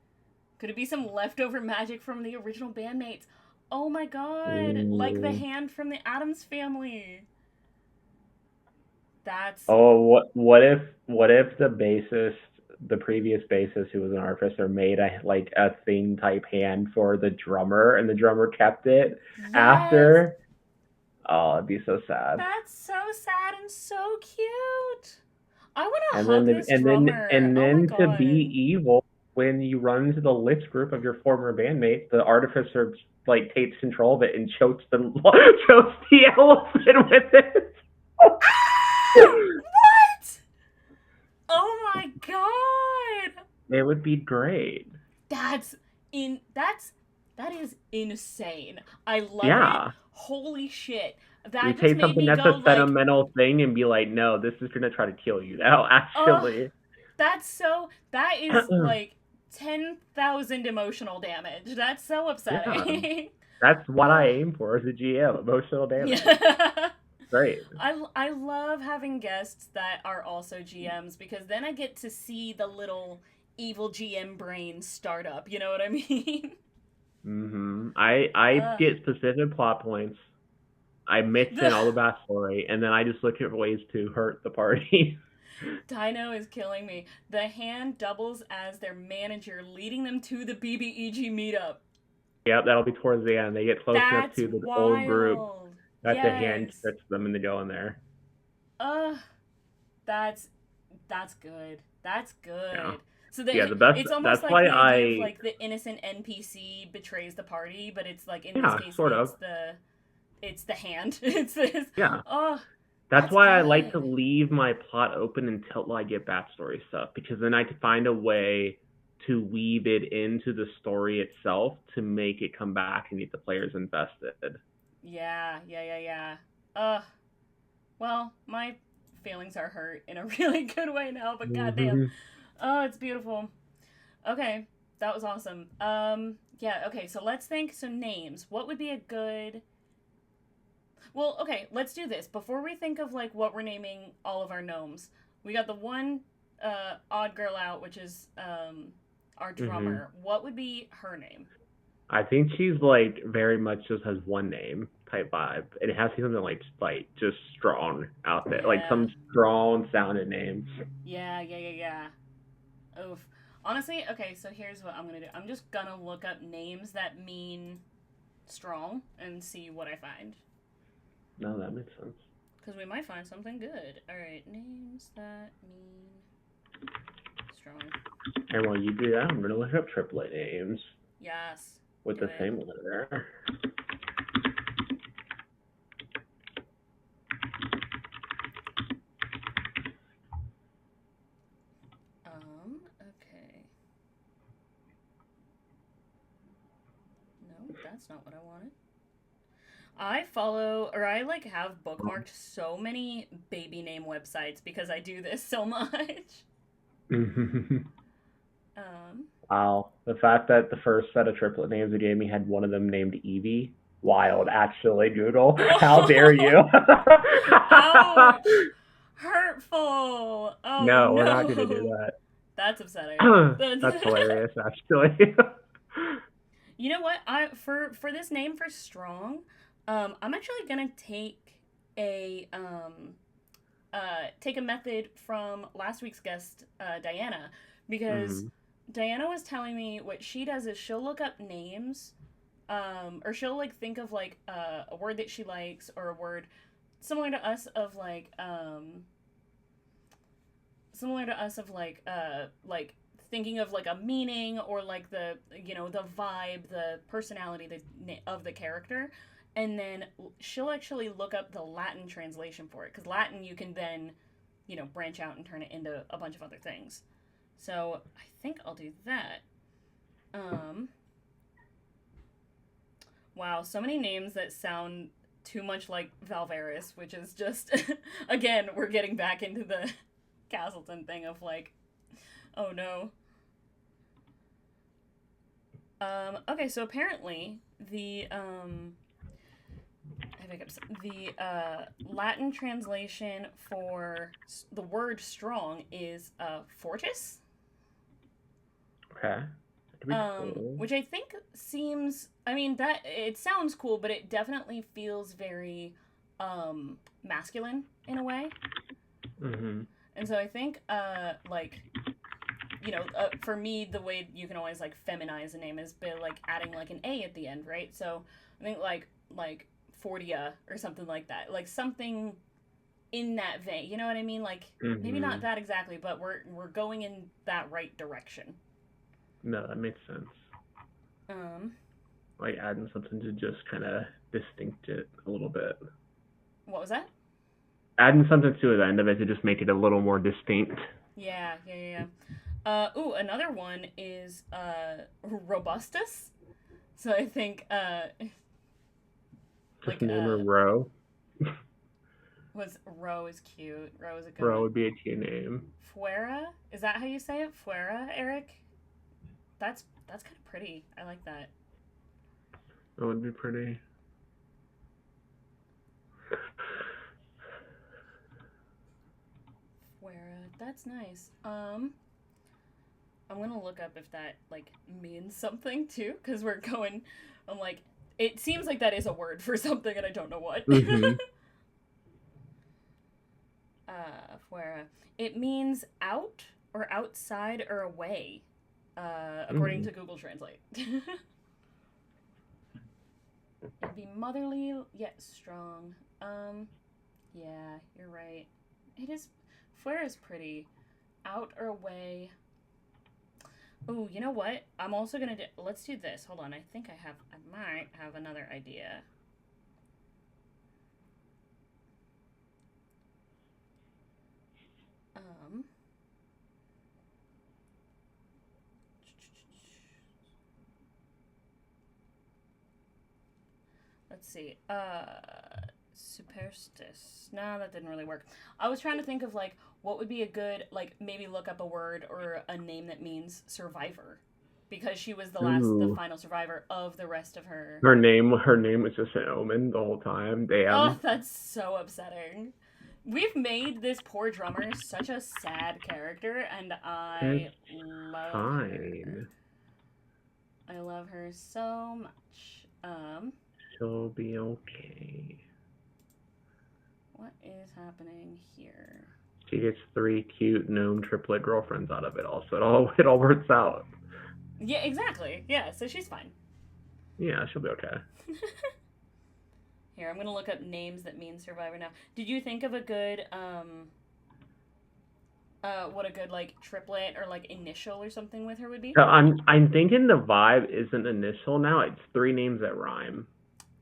Could it be some leftover magic from the original bandmates? Oh my god, like the Ooh. hand from the Addams family." That's Oh, what if the bassist, the previous bassist who was an artificer, made a like a thing type hand for the drummer, and the drummer kept it yes. after? Oh, it'd be so sad. That's so sad and so cute. I want to And hug then this drummer. and Oh my then to be god. evil, when you run into the lich group of your former bandmate, the artificer like takes control of it and chokes the chokes the elephant with it. Ah! What? Oh my god. It would be great. That's that is insane. I love it. Yeah. Holy shit. You That just take made something me that's go a like, sentimental thing and be like, no, this is gonna try to kill you now, "Oh, actually. that is like 10,000 emotional damage. That's so Yeah. upsetting." That's what I Oh, aim for as a GM, emotional damage. yeah. Great. I love having guests that are also GMs because then I get to see the little evil GM brain start up. You know what I mean? I uh, get specific plot points. I mix in the all the backstory, and then I just look at ways to hurt the party. Dino is killing me. The hand doubles as their manager, leading them to the BBEG meetup. Yep, that'll be towards the end. They get close enough That's to the old group wild. that the hand Yes. tricks them into going there. Uh, that's that's good. That's Yeah. good. So Yeah, the the best. it's almost That's like why the idea of I. like the innocent NPC betrays the party, but it's like in this Yeah, case sort of. it's the hand. It's this. Yeah. Oh, That's that's why I like to good. leave my plot open until I get backstory stuff, because then I can find a way to weave it into the story itself to make it come back and get the players invested. Yeah. Well, my feelings are hurt in a really good way now, but goddamn. Hmm. Oh, it's beautiful. Okay, that was awesome. Yeah, okay, so let's think. So, names. What would be a good. Well, okay, let's do this. Before we think of, like, what we're naming all of our gnomes, we got the one odd girl out, which is our Hmm. drummer. What would be her name? I think she's like very much just has one name type vibe. It has to be something like just strong out there, like Yeah, some strong sounding name. yeah. Oof. Honestly, okay, so here's what I'm gonna do. I'm just gonna look up names that mean strong and see what I find. No, that makes sense. Because we might find something good. Alright, names that mean strong. And while you do that, I'm gonna look up triplet names Yes, with do the it. same letter. Okay. No, that's not what I wanted. I follow, or I like have bookmarked so many baby name websites because I do this so much. Um, Wow. The fact that the first set of triplet names it gave me had one of them named Evie. Wild, actually, Google. How dare oh, you? ouch! Hurtful! Oh No, we're not going to do no! that. That's upsetting. That's That's hilarious, actually. You know what? I for this name for strong, I'm actually gonna take a method from last week's guest, Diana, because Hmm. Diana was telling me what she does is she'll look up names, or she'll like think of like a word that she likes or a word similar to us of like like thinking of like a meaning or like the the vibe, the personality of the character, and then she'll actually look up the Latin translation for it, because Latin you can then branch out and turn it into a bunch of other things. So I think I'll do that. Wow, so many names that sound too much like Valveris, which is just again, we're getting back into the Castleton thing of like, oh no. Okay, so apparently the Latin translation for the word strong is fortis. Okay. Cool. Which I think seems, I mean, that it sounds cool, but it definitely feels very masculine in a way. Mm-hmm. And so I think like, for me, the way you can always like feminize a name is by like adding like an A at the end, right? So I think like Fortia or something like that, like something in that vein. You know what I mean? Like maybe not that exactly, but we're going in that right direction. No, that makes sense. Like adding something to just kind of distinct it a little bit. What was that? Adding something to the end of it to just make it a little more distinct. Yeah. Ooh, another one is Robustus. So I think just name her Ro. Ro is cute. Ro is a good Ro one. would be a cute name. Fuera? Is that how you say it? Fuera, Eric? That's kind of pretty. I like that. That would be pretty. Fuera. That's nice. I'm gonna look up if that like means something too, because I'm like, it seems like that is a word for something, and I don't know what. Mm-hmm. Fuera. It means out or outside or away, according to Google Translate. It'd be motherly yet strong. Yeah, you're right. It is. Fuera is pretty. Out or away. Ooh, you know what? I'm also gonna do. Let's do this. Hold on. I might have another idea. Let's see. Superstice. No, that didn't really work. I was trying to think of like what would be a good like maybe look up a word or a name that means survivor, because she was the final survivor of the rest of her. Her name was just an omen the whole time. Damn. Oh, that's so upsetting. We've made this poor drummer such a sad character, and I love her. I love her so much. She'll be okay. What is happening here? She gets 3 cute gnome triplet girlfriends out of it all, so it all works out. Yeah, exactly. Yeah, so she's fine. Yeah, she'll be okay. Here, I'm gonna look up names that mean survivor now. Did you think of a good what a good like triplet or like initial or something with her would be? So I'm thinking the vibe isn't initial now. It's 3 names that rhyme.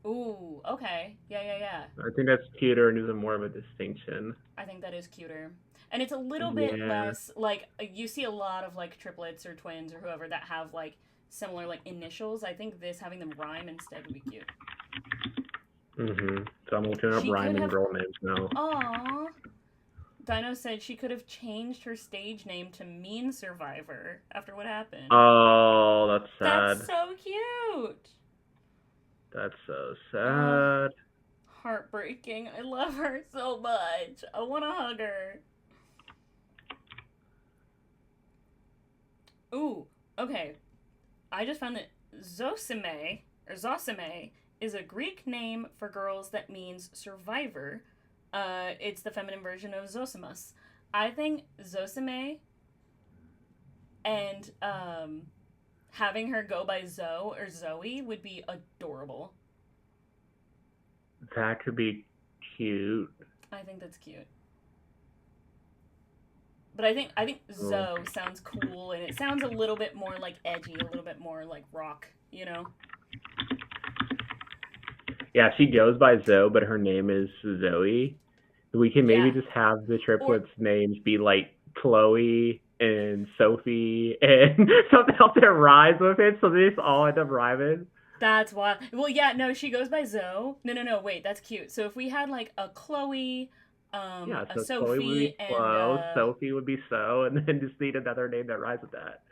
Ooh, okay. Yeah. I think that's cuter and is more of a distinction. I think that is cuter. And it's a little bit less, like, you see a lot of, like, triplets or twins or whoever that have, like, similar, like, initials. I think this, having them rhyme instead, would be cute. Mm-hmm. So I'm looking up rhyming girl names now. Aww. Dino said she could have changed her stage name to Mean Survivor after what happened. Oh, that's sad. That's so cute. That's so sad. Heartbreaking. I love her so much. I want to hug her. Ooh, okay. I just found that Zosime is a Greek name for girls that means survivor. It's the feminine version of Zosimus. I think Zosime and having her go by Zoe or Zoe would be adorable. That could be cute. I think that's cute. But I think Zoe sounds cool, and it sounds a little bit more like edgy, a little bit more like rock, you know? Yeah, she goes by Zoe, but her name is Zoe. We can maybe just have the triplets' names be like Chloe and Sophie and something else that rhymes with it, so they just all end up rhyming. That's wild. Well, yeah, no, she goes by Zoe. No, wait, that's cute. So if we had like a Chloe, so a Sophie, Chloe would be and Sophie would be So, and then just need another name that rhymes with that.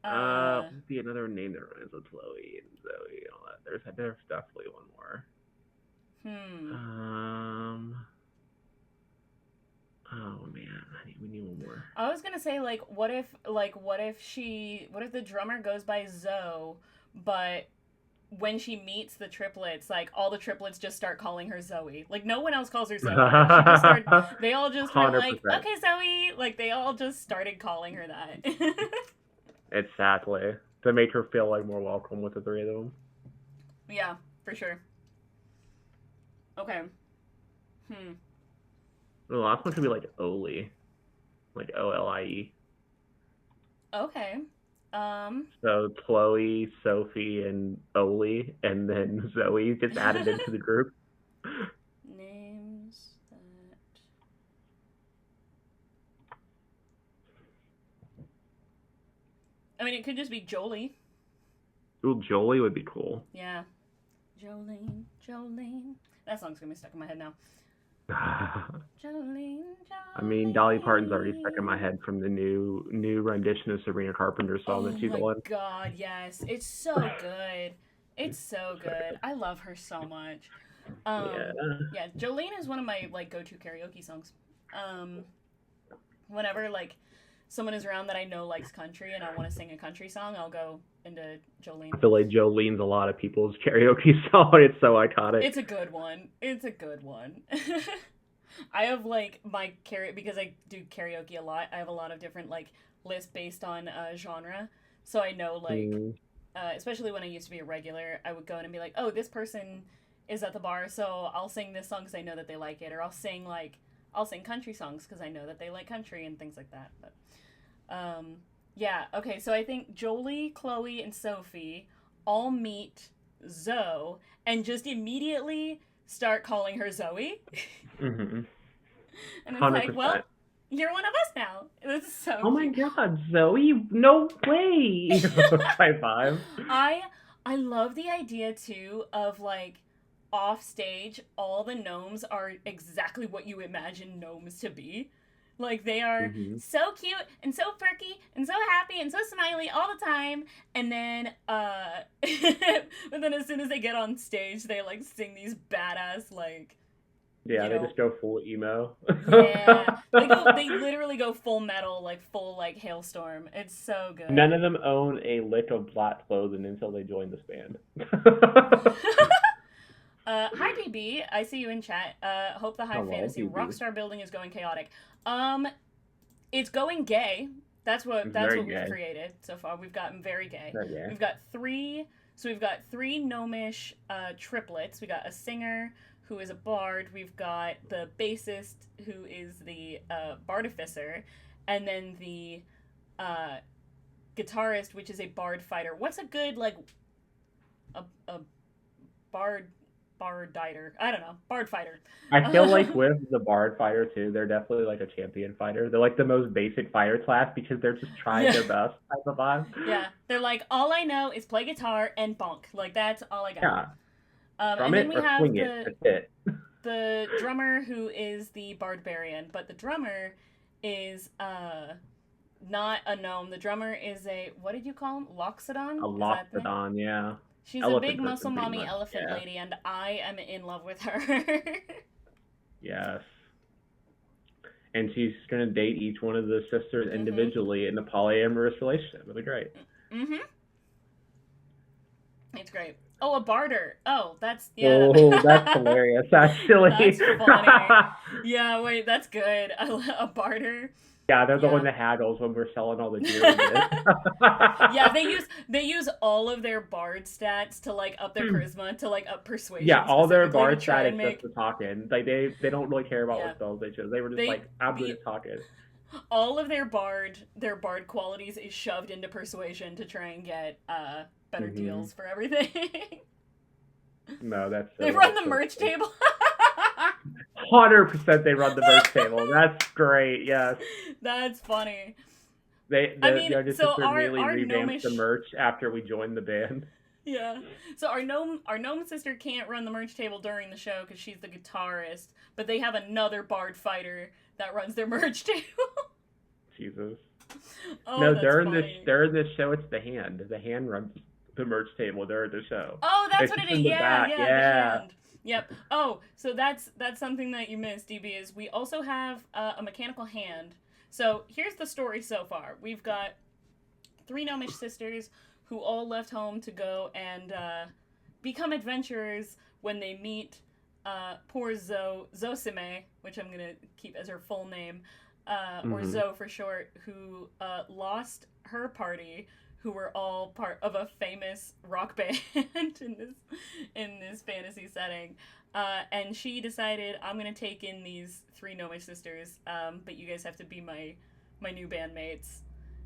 Would be another name that rhymes with Chloe and Zoe and all that. There's definitely one more. Oh man, we need one more. I was gonna say what if the drummer goes by Zoe, but when she meets the triplets, like all the triplets just start calling her Zoe. Like no one else calls her Zoe. They all just were like, okay, Zoe. Like they all just started calling her that. Exactly. To make her feel like more welcome with the three of them. Yeah, for sure. Okay. The last one should be like Oli. Like Olie. Okay. So Chloe, Sophie, and Oli, and then Zoe just added into the group. Names that... I mean, it could just be Jolie. Ooh, Jolie would be cool. Yeah. Jolene. That song's gonna be stuck in my head now. Jolene. I mean, Dolly Parton's already stuck in my head from the new rendition of Sabrina Carpenter's song that she's on. Oh my god, yes. It's so good. It's so good. I love her so much. Yeah, Jolene is one of my go-to karaoke songs. Whenever someone is around that I know likes country and I want to sing a country song, I'll go into Jolene. I feel like Jolene's a lot of people's karaoke song. It's so iconic. It's a good one. I have my because I do karaoke a lot. I have a lot of different lists based on genre. So I know especially when I used to be a regular, I would go in and be like, oh, this person is at the bar, so I'll sing this song because I know that they like it, or I'll sing country songs because I know that they like country and things like that. But yeah, okay, so I think Jolie, Chloe, and Sophie all meet Zoe and just immediately start calling her Zoe. Mm-hmm. And it's 100%. Well, you're one of us now. This is so Oh my god, Zoe, no way. High five. I love the idea too of off stage all the gnomes are exactly what you imagine gnomes to be. They are so cute and so perky and so happy and so smiley all the time. And then, but then as soon as they get on stage, they sing these badass Yeah, they just go full emo. Yeah, they literally go full metal, full hailstorm. It's so good. None of them own a lick of black clothing until they join this band. Hi DB, I see you in chat. Hope the high fantasy DB. Rockstar building is going chaotic. It's going gay. That's what we've created so far. We've gotten very gay. We've got three gnomish triplets. We got a singer who is a bard. We've got the bassist who is the bardificer, and then the guitarist, which is a bard fighter. What's a good a barditer? I don't know. Bard fighter. I feel with the bard fighter too, they're definitely a champion fighter. They're the most basic fighter class because they're just trying their best type of vibe. Yeah, they're all I know is play guitar and bonk. That's all I got. Yeah. And then we have the drummer who is the barbarian, but the drummer is not a gnome. The drummer is a, what did you call him? Loxodon? A Loxodon, yeah. She's a big muscle mommy elephant lady, and I am in love with her. Yes. And she's going to date each one of the sisters individually in a polyamorous relationship. It'll be great. Mm-hmm. It's great. Oh, a barter. Oh, that's... Yeah. Oh, that's hilarious, actually. That's funny. Yeah, wait, that's good. A barter. Yeah, they're the Yeah. one that haggles when we're selling all the gear we get. Yeah, they use all of their bard stats to like up their charisma, to like up Yeah, persuasion all their specifically to bard try stat and is just make. the talking. Like they don't really care about Yeah, what spells they chose. They were just they like, I'm good the at talking. all of their bard qualities is shoved into persuasion to try and get better deals for everything. No, that's They so run that's the so merch funny. table. 100% they run the merch table. That's great. Yes. That's funny. I The mean, younger so sister immediately our revamped the gnomish. merch after we joined the band. Yeah. So our gnome sister can't run the merch table during the show because she's the guitarist, but they have another bard fighter that runs their merch table. Jesus. Oh, No, that's funny. during this show it's the hand. The hand runs the merch table during the show. Oh, that's It's what just it is. in the Yeah, back. yeah, the Yeah. hand. Yep. Oh, so that's something that you missed, DB, is we also have a mechanical hand. So here's the story so far. We've got 3 gnomish sisters who all left home to go and become adventurers when they meet poor Zosime, which I'm going to keep as her full name, or Zo for short, who lost her party, who were all part of a famous rock band in this fantasy setting. And she decided, I'm going to take in these 3 gnomish sisters, but you guys have to be my new bandmates.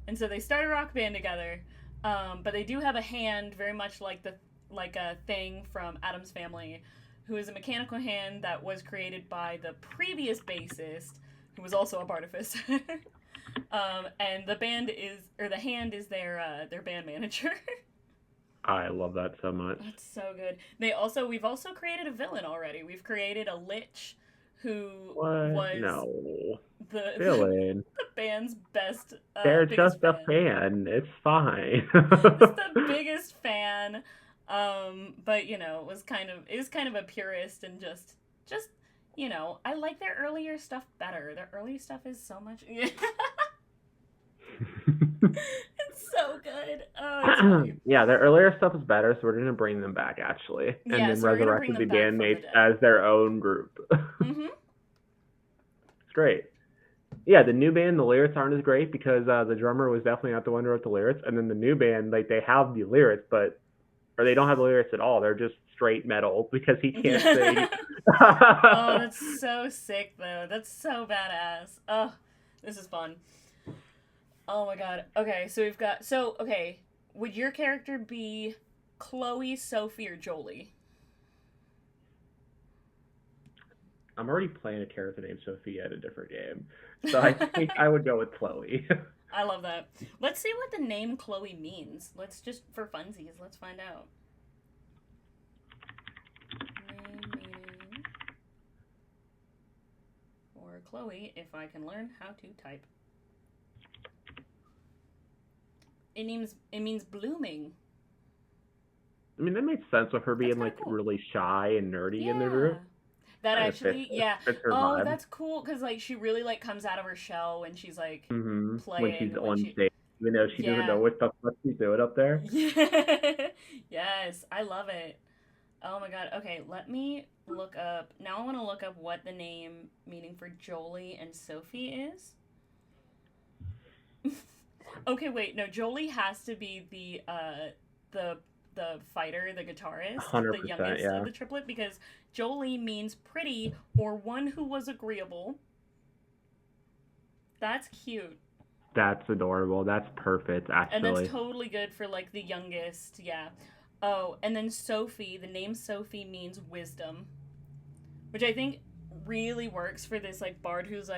And so they start a rock band together, but they do have a hand very much like a thing from Addams Family, who is a mechanical hand that was created by the previous bassist, who was also a bardificer. And the hand is their band manager. I love that so much. That's so good. We've also created a villain already. We've created a lich who was the villain. the band's best. They're biggest just a fan. It's fine. Just the biggest fan. But it was kind of a purist and just I like their earlier stuff better. Their early stuff is so much. It's so good. Oh, it's funny. Yeah, their earlier stuff is better, so we're gonna bring them back actually, and then resurrect the bandmates as their own group. It's great. Yeah, the new band, the lyrics aren't as great because the drummer was definitely not the one who wrote the lyrics, and then the new band, like they have the lyrics, or they don't have the lyrics at all. They're just straight metal because he can't sing. Oh, that's so sick though. That's so badass. Oh, this is fun. Oh my god. Okay, so we've got would your character be Chloe, Sophie, or Jolie? I'm already playing a character named Sophie at a different game, so I think I would go with Chloe. I love that. Let's see what the name Chloe means. Let's just, for funsies, let's find out. Name meaning for Chloe, if I can learn how to type. It means blooming. I mean, that makes sense with her being cool. really shy and nerdy in the group. That actually, fits her vibe. That's cool because she really comes out of her shell when she's playing when she's on stage, even though she doesn't know what she's doing up there. Yeah. Yes, I love it. Oh my god. Okay, let me look up. Now I want to look up what the name meaning for Jolie and Sophie is. Okay, wait. No, Jolie has to be the fighter, the guitarist, 100%, the youngest of the triplet, because Jolie means pretty or one who was agreeable. That's cute. That's adorable. That's perfect, actually. And that's totally good for the youngest, yeah. Oh, and then Sophie, the name Sophie means wisdom, which I think really works for this bard who's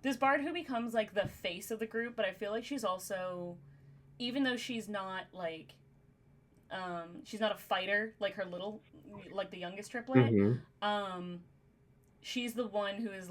this bard who becomes the face of the group, but I feel like she's also, even though she's not she's not a fighter like her little, the youngest triplet. She's the one who is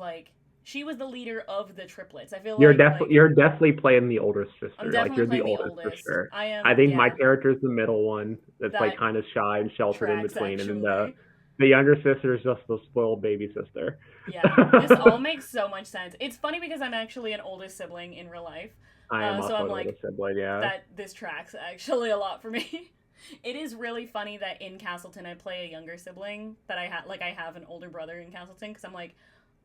she was the leader of the triplets. I feel you're definitely playing the older sister. I'm definitely you're playing the oldest for sure. I think my character's the middle one that's kind of shy and sheltered in between, actually. And then the younger sister is just the spoiled baby sister. Yeah, this all makes so much sense. It's funny because I'm actually an oldest sibling in real life. I am also an oldest sibling, yeah. That this tracks actually a lot for me. It is really funny that in Castleton I play a younger sibling, that I have an older brother in Castleton, because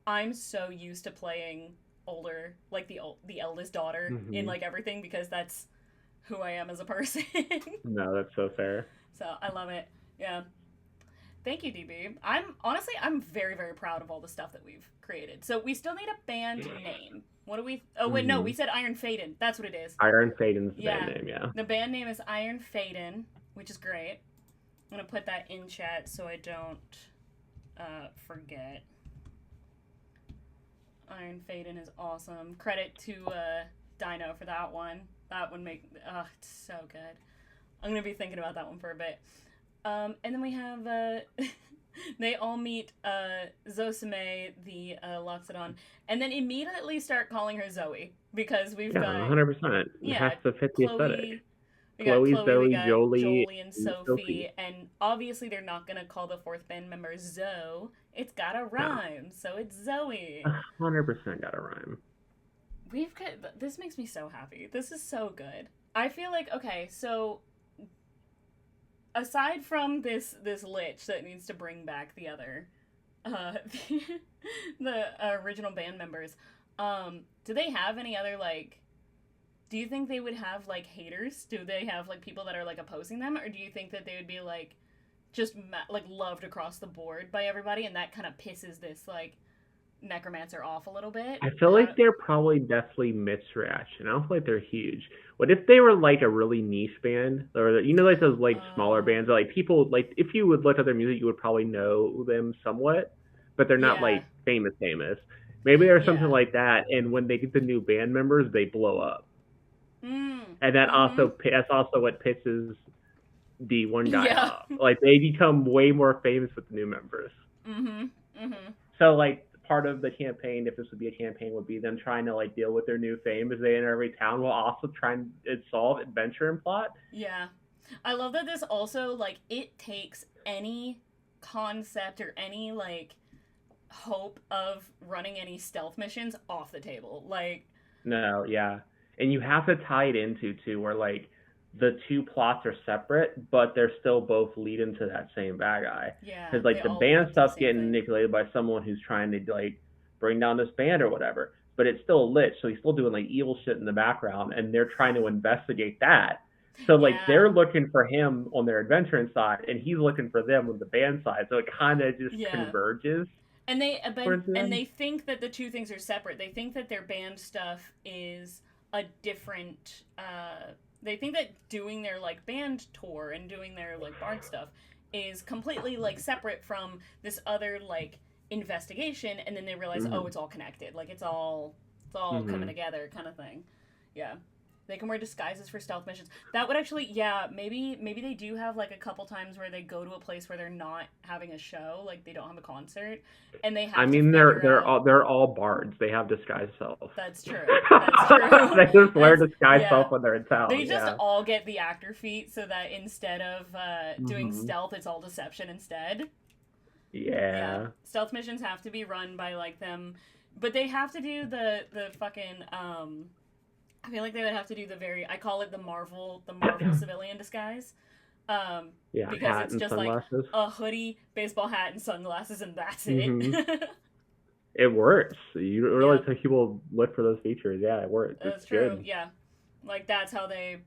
I'm so used to playing older, like the eldest daughter in like everything, because that's who I am as a person. No, that's so fair. So I love it. Yeah. Thank you, DB. I'm very, very proud of all the stuff that we've created. So we still need a band name. What do we? Oh wait, no, we said Iron Faedon. That's what it is. Iron Faedon's the band name. Yeah. The band name is Iron Faedon, which is great. I'm gonna put that in chat so I don't forget. Iron Faedon is awesome. Credit to Dino for that one. That one it's so good. I'm gonna be thinking about that one for a bit. And then we have they all meet Zosime, the Loxodon, and then immediately start calling her Zoe, because we've got 100%. It has to fit the aesthetic. Chloe, Zoe, Jolie, and Sophie, and obviously they're not gonna call the fourth band member Zoe. It's gotta rhyme, so it's Zoe. 100% gotta rhyme. This makes me so happy. This is so good. I feel like, okay, so aside from this lich that needs to bring back the other the original band members, do they have any other, like, do you think they would have, like, haters? Do they have, like, people that are, like, opposing them? Or do you think that they would be, like, just, like, loved across the board by everybody, and that kind of pisses this, like, necromancer off a little bit? I feel like they're probably definitely mixed reaction. I don't feel like they're huge. What if they were, like, a really niche band? Or, you know, like, those, like, smaller bands? Like, people, like, if you would look at their music, you would probably know them somewhat. But they're not, like, famous. Maybe there's something like that, and when they get the new band members, they blow up. And that's also what pisses the one guy off. Like, they become way more famous with the new members. So, like, part of the campaign, if this would be a campaign, would be them trying to, like, deal with their new fame as they enter every town, while also trying to solve adventure and plot. Yeah. I love that this also, like, it takes any concept or any, like, hope of running any stealth missions off the table. Like, no, yeah. And you have to tie it into, too, where, like, the two plots are separate, but they're still both leading to that same bad guy. Yeah. Because, like, the band stuff's getting manipulated by someone who's trying to, like, bring down this band or whatever. But it's still lit, so he's still doing, like, evil shit in the background, and they're trying to investigate that. So, like, they're looking for him on their adventuring side, and he's looking for them on the band side. So it kind of just converges. And they think that the two things are separate. They think that their band stuff is a different, they think that doing their, like, band tour and doing their, like, bard stuff is completely, like, separate from this other, like, investigation, and then they realize, oh, it's all connected. Like, it's all coming together kind of thing. Yeah. They can wear disguises for stealth missions. That would actually, maybe they do have, like, a couple times where they go to a place where they're not having a show, like they don't have a concert, and they have. They're all bards. They have disguise self. That's true. That's true. They just wear disguise self when they're in town. They just all get the actor feat, so that instead of doing stealth, it's all deception instead. Yeah. Stealth missions have to be run by, like, them, but they have to do the fucking I feel like they would have to do I call it the Marvel civilian disguise. Because it's just sunglasses. Like a hoodie, baseball hat, and sunglasses, and that's it. It works. You realize how people look for those features. Yeah, it works. That's true. Good. Yeah, like that's how they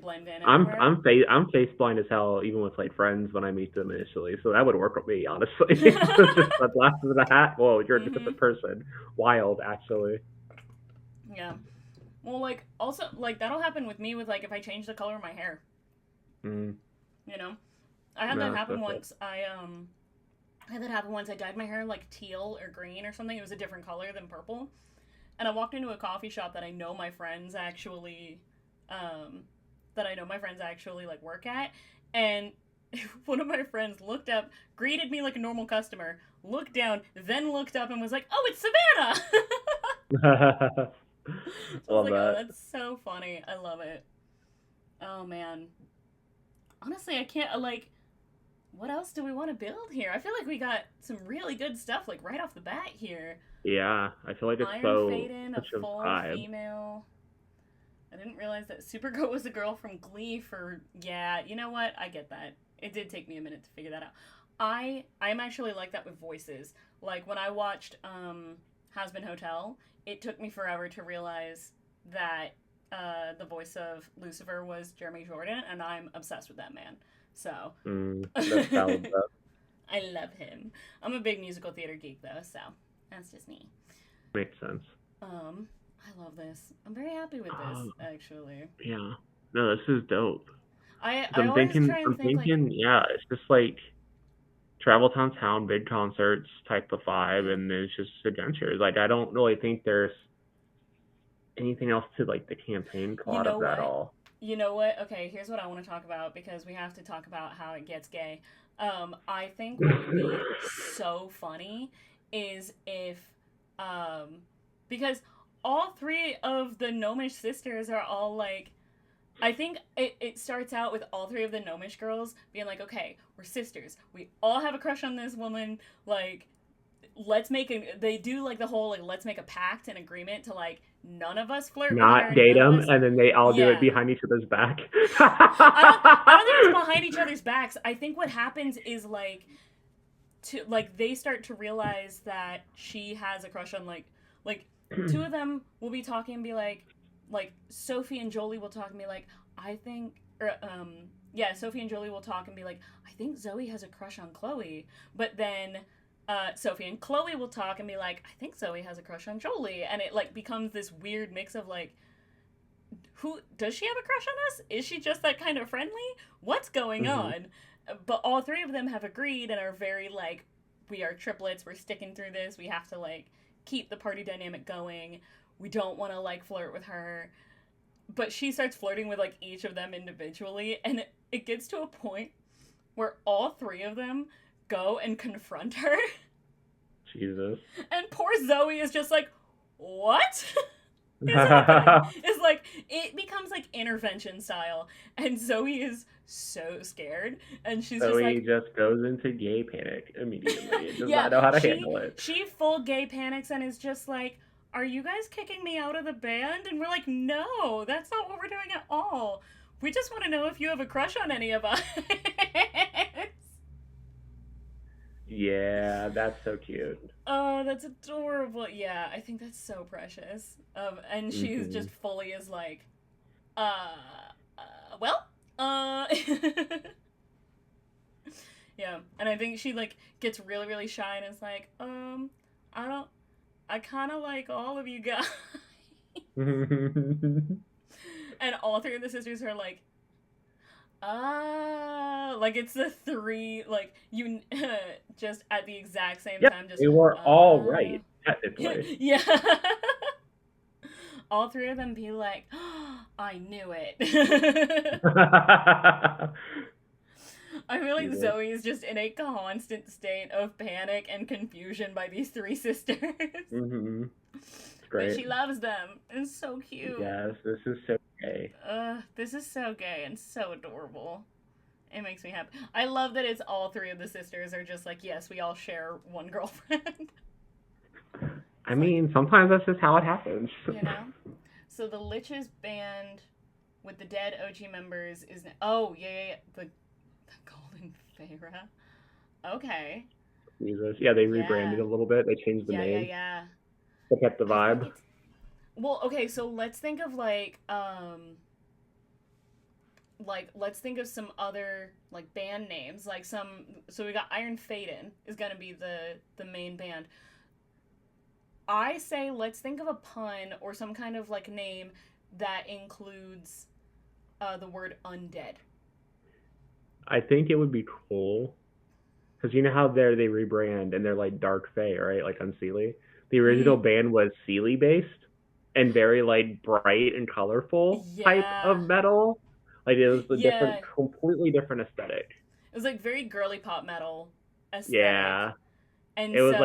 blend in. I'm face blind as hell, even with, like, friends when I meet them initially. So that would work with me, honestly. Just the glasses and a hat. Whoa, you're a different person. Wild, actually. Yeah. Well, like, also, like, that'll happen with me with, like, if I change the color of my hair. You know? I had that happen once. I had that happen once. I dyed my hair, like, teal or green or something. It was a different color than purple. And I walked into a coffee shop that I know my friends actually, like, work at. And one of my friends looked up, greeted me like a normal customer, looked down, then looked up and was like, oh, it's Savannah! Love that. Oh, that's so funny. I love it. Oh, man. Honestly, I can't, like, what else do we want to build here? I feel like we got some really good stuff, like, right off the bat here. Yeah, I feel like it's Iron Faedon, a full female. I didn't realize that Supergirl was a girl from Glee you know what? I get that. It did take me a minute to figure that out. I'm actually like that with voices. Like, when I watched, Has Been Hotel, it took me forever to realize that the voice of Lucifer was Jeremy Jordan, and I'm obsessed with that man. So That's valid stuff. I love him. I'm a big musical theater geek though, so that's just me. Makes sense. I love this. I'm very happy with this, actually. Yeah. No, this is dope. I always try and think like, yeah, it's just like travel town, big concerts type of vibe, and it's just adventures. Like, I don't really think there's anything else to like the campaign plot of that all. You know what? Okay, here's what I want to talk about, because we have to talk about how it gets gay. I think what would be so funny is if, because all three of the Gnomish sisters are all like, I think it starts out with all three of the Gnomish girls being like, okay, we're sisters. We all have a crush on this woman. Like, they do like the whole, like, let's make a pact and agreement to, like, none of us flirt not with her, date them, and then they all do it behind each other's back. I don't think it's behind each other's backs. I think what happens is, like, they start to realize that she has a crush on, like two of them will be talking and be like Sophie and Jolie will talk and be like, I think, or Sophie and Jolie will talk and be like, I think Zoe has a crush on Chloe, but then Sophie and Chloe will talk and be like, I think Zoe has a crush on Jolie, and it like becomes this weird mix of like, who does she have a crush on us? Is she just that kind of friendly? What's going on? But all three of them have agreed and are very like, we are triplets, we're sticking through this, we have to like keep the party dynamic going. We don't want to, like, flirt with her. But she starts flirting with, like, each of them individually. And it gets to a point where all three of them go and confront her. Jesus. And poor Zoe is just like, what is happening? It's like, it becomes, like, intervention style. And Zoe is so scared. And she's Zoe just goes into gay panic immediately. Does not know how to handle it. She full gay panics and is just like, are you guys kicking me out of the band? And we're like, no, that's not what we're doing at all. We just want to know if you have a crush on any of us. Yeah, that's so cute. Oh, that's adorable. Yeah, I think that's so precious. And she's just fully is like, yeah, and I think she, like, gets really, really shy and is like, I kind of like all of you guys. And all three of the sisters are like, like, it's the three, like, you, just at the exact same time, just, they were all right, technically. Yeah. All three of them be like, oh, I knew it. I feel like Zoe is just in a constant state of panic and confusion by these three sisters. Great. But she loves them. It's so cute. Yes, this is so gay. This is so gay and so adorable. It makes me happy. I love that it's all three of the sisters are just like, yes, we all share one girlfriend. I mean, sometimes that's just how it happens. You know? So the Lich's band with the dead OG members is... The Golden Pharaoh. Okay. Jesus. Yeah, they rebranded a little bit. They changed the name. Yeah. They kept the vibe. Well, okay, so let's think of let's think of some other like band names. So we got Iron Faedon is gonna be the main band. I say let's think of a pun or some kind of like name that includes the word undead. I think it would be cool, because you know how they rebrand and they're like Dark Fae, right? Like Unseelie. The original band was Seelie based and very like bright and colorful type of metal. Like it was a completely different aesthetic. It was like very girly pop metal aesthetic. Yeah. And it was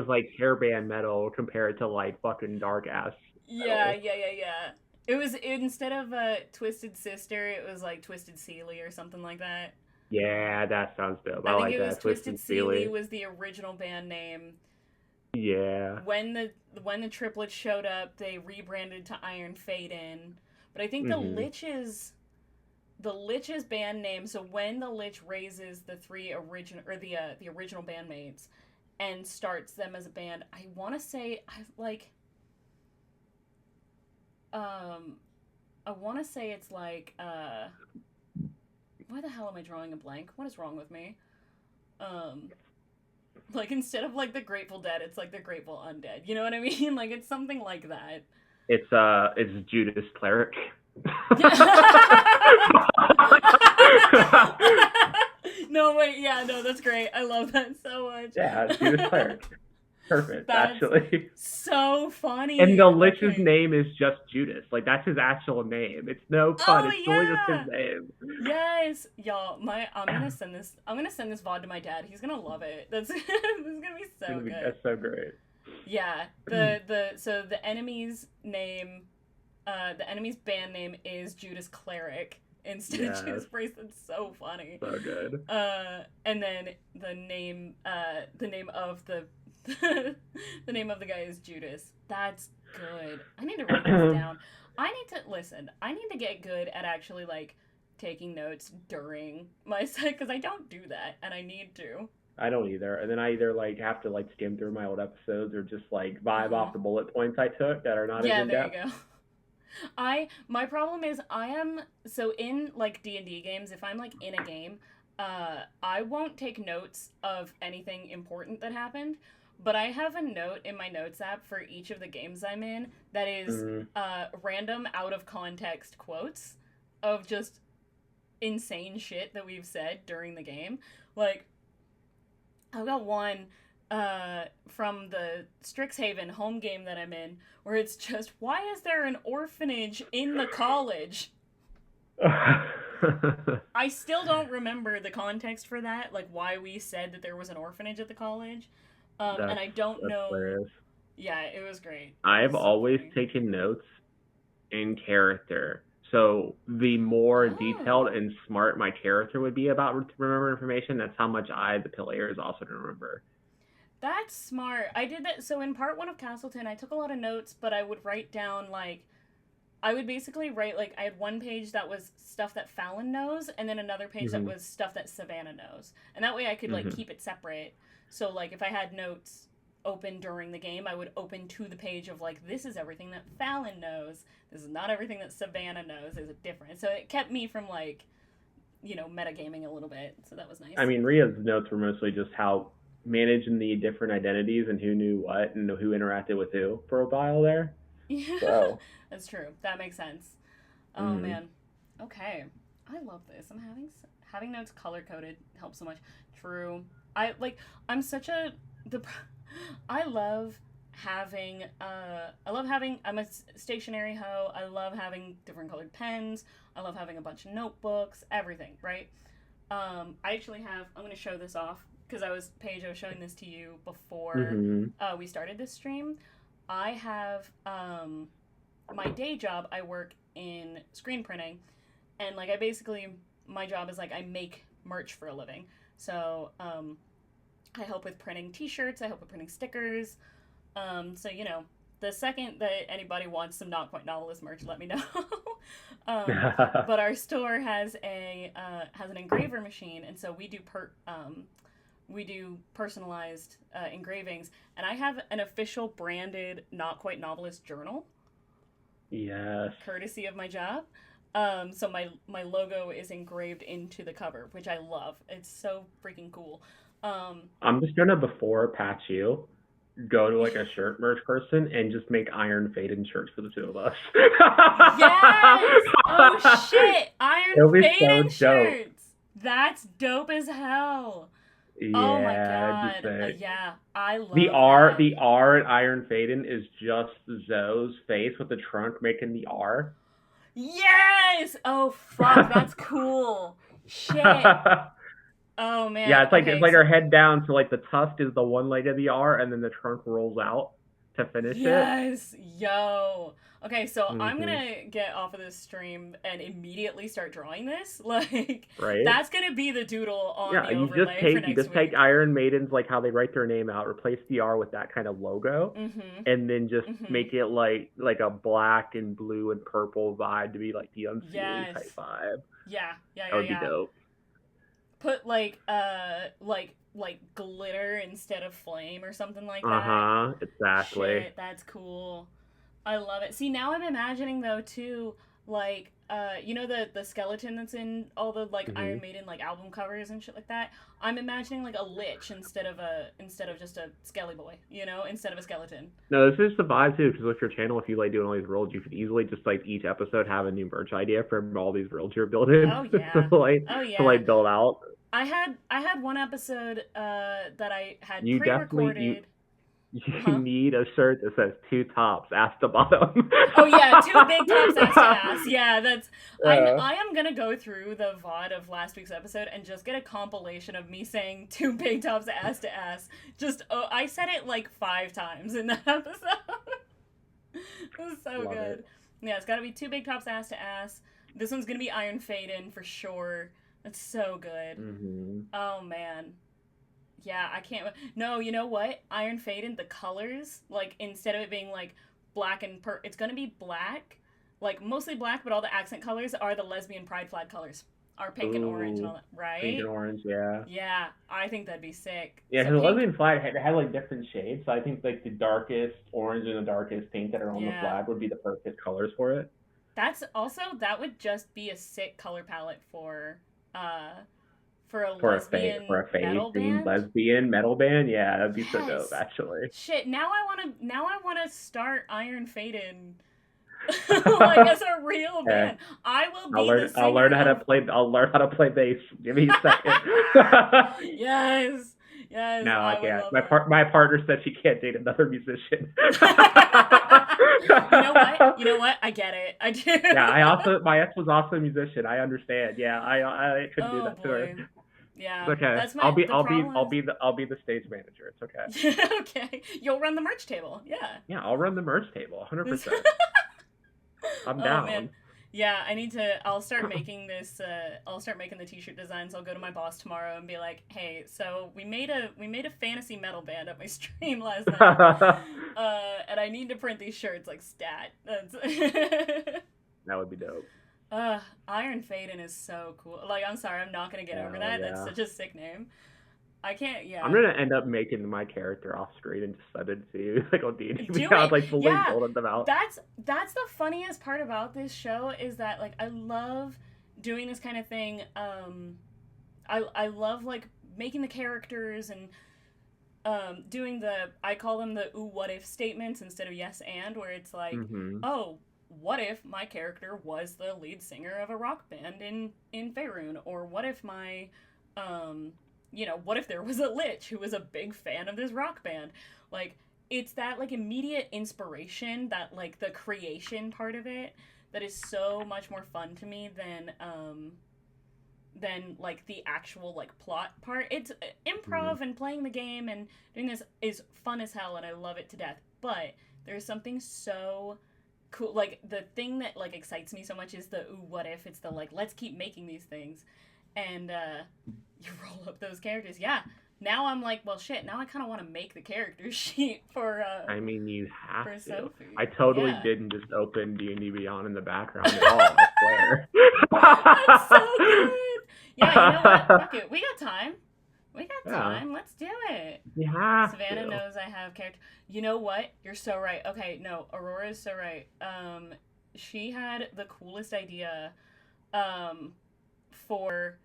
like hairband metal compared to like fucking dark ass metal. Yeah. It was, instead of Twisted Sister, it was like Twisted Seelie or something like that. Yeah, that sounds dope. I like that. Twisted Seelie was the original band name. Yeah. When the triplets showed up, they rebranded to Iron Faedon. But I think the Lich's band name. So when the Lich raises the three original the original bandmates, and starts them as a band. I want to say um I want to say it's like why the hell am I drawing a blank? What is wrong with me? Um like instead of like the Grateful Dead, it's like the Grateful Undead. You know what I mean? Like it's something like that. It's Judas Cleric. No, wait, yeah, no, that's great. I love that so much. Yeah, Judas Cleric. Perfect, that's actually. So funny. And the Lich's name is just Judas. Like, that's his actual name. It's no fun. It's really just his name. Yes, y'all. I'm gonna send this VOD to my dad. He's gonna love it. This is gonna be so good. That's so great. Yeah. So the enemy's name, the enemy's band name is Judas Cleric instead of Judas Priest. It's so funny. So good. And then the name of the the name of the guy is Judas. That's good. I need to write this down. I need to get good at actually like taking notes during my set because I don't do that and I need to. I don't either. And then I either like have to like skim through my old episodes or just like vibe off the bullet points I took that are not as in depth. Yeah, there you go. My problem is I am so in like D&D games, if I'm like in a game, I won't take notes of anything important that happened. But I have a note in my notes app for each of the games I'm in that is random out of context quotes of just insane shit that we've said during the game. Like, I've got one from the Strixhaven home game that I'm in where it's just, why is there an orphanage in the college? I still don't remember the context for that, like why we said that there was an orphanage at the college. And I don't know. Hilarious. Yeah, it was great. I've always taken notes in character. So the more detailed and smart my character would be about remember information, that's how much I, the player, is also to remember. That's smart. I did that. So in part 1 of Castleton, I took a lot of notes, but I would write down like, I would basically write like, I had one page that was stuff that Fallon knows, and then another page that was stuff that Savannah knows. And that way I could like keep it separate. So, like, if I had notes open during the game, I would open to the page of, like, this is everything that Fallon knows. This is not everything that Savannah knows. There's a difference. So it kept me from, like, you know, metagaming a little bit. So that was nice. I mean, Ria's notes were mostly just how managing the different identities and who knew what and who interacted with who for a while there. Yeah, so. That's true. That makes sense. Oh, man. Okay. I love this. I'm having notes color-coded helps so much. True. I love having, I'm a stationary hoe. I love having different colored pens. I love having a bunch of notebooks, everything, right? I'm going to show this off because I was showing this to you before we started this stream. I have, my day job, I work in screen printing and like my job is like I make merch for a living. So, I help with printing t-shirts, I help with printing stickers, so, you know, the second that anybody wants some Not Quite Novelist merch, let me know. But our store has an engraver machine, and so we do personalized engravings, and I have an official branded Not Quite Novelist journal. Yes. Courtesy of my job. So my logo is engraved into the cover, which I love. It's so freaking cool. I'm just gonna before patch you, go to like a shirt merch person and just make Iron Faedon shirts for the two of us. Yes! Oh shit! Iron Faedon so shirts! That's dope as hell. Yeah, oh my god. Yeah, I love the R in Iron Faedon is just Zoe's face with the trunk making the R. Yes! Oh fuck, that's cool. Shit. Oh man. Yeah, it's like her head down, so like the tusk is the one leg of the R, and then the trunk rolls out to finish it. Yes, yo. Okay, so I'm gonna get off of this stream and immediately start drawing this. Like, that's gonna be the doodle on the overlay for next week. You just take Iron Maiden's, like how they write their name out, replace the R with that kind of logo, and then just make it like a black and blue and purple vibe to be like the unseeing type vibe. Yeah. That would be dope. put like glitter instead of flame or something like that. Exactly. Shit, that's cool. I love it. See, now I'm imagining though too, like you know the skeleton that's in all the like Iron Maiden like album covers and shit like that. I'm imagining like a lich instead of just a skelly boy, you know, instead of a skeleton. No, this is the vibe too, because with your channel, if you like doing all these worlds, you could easily just like each episode have a new merch idea from all these worlds you're building. Oh yeah. To like build out. I had one episode that I had you pre-recorded. You need a shirt that says 2 tops, ass to bottom. Oh yeah, 2 big tops, ass to ass. Yeah, that's. I am gonna go through the VOD of last week's episode and just get a compilation of me saying 2 big tops, ass to ass. Just I said it like 5 times in that episode. It was so Love good. It. Yeah, it's got to be 2 big tops, ass to ass. This one's gonna be Iron Faedon for sure. It's so good. Oh man. Yeah, I can't. No, you know what? Iron Faedon, the colors, like, instead of it being, like, black and it's gonna be black, like, mostly black, but all the accent colors are the lesbian pride flag colors. Are pink and orange and all that, right? Pink and orange, yeah. Yeah, I think that'd be sick. Yeah, because the lesbian flag had, like, different shades, so I think, like, the darkest orange and the darkest pink that are on the flag would be the perfect colors for it. That's also, that would just be a sick color palette for a lesbian metal band. Lesbian metal band, yeah, that'd be so dope. Actually, shit. Now I wanna start Iron Faedon, like as a real band. I will be the singer. I'll learn how to play bass. Give me a second. Yes. No, I can't. My partner said she can't date another musician. You know what? I get it. I do. Yeah, my ex was also a musician. I understand. Yeah, I couldn't do that to her. Yeah. It's okay. That's I'll be the stage manager. It's okay. Okay. You'll run the merch table. Yeah. Yeah, I'll run the merch table. 100%. I'm down. Man. Yeah, I'll start making this. I'll start making the t-shirt designs. I'll go to my boss tomorrow and be like, "Hey, so we made a fantasy metal band at my stream last night, and I need to print these shirts like stat." That would be dope. Iron Faedon is so cool. Like, I'm sorry, I'm not gonna get over that. Yeah. That's such a sick name. I can't. Yeah. I'm gonna end up making my character off screen and just send it to you, like on D&D. Like fully building them out. That's the funniest part about this show is that like I love doing this kind of thing. I love like making the characters and doing I call them the ooh what if statements instead of yes and, where it's like oh, what if my character was the lead singer of a rock band in Faerun, or what if my what if there was a lich who was a big fan of this rock band? Like, it's that, like, immediate inspiration, that, like, the creation part of it that is so much more fun to me than like, the actual, like, plot part. It's improv and playing the game and doing this is fun as hell, and I love it to death. But there's something so cool. Like, the thing that, like, excites me so much is the, ooh, what if? It's the, like, let's keep making these things. And, you roll up those characters. Yeah. Now I'm like, well, shit. Now I kind of want to make the character sheet for. I mean, you have to. Sophie. I totally didn't just open D&D Beyond in the background at all. I swear. That's so good. Yeah, you know what? Fuck it. We got time. Let's do it. Savannah knows I have character. You know what? You're so right. Okay, no, Aurora's so right. She had the coolest idea, for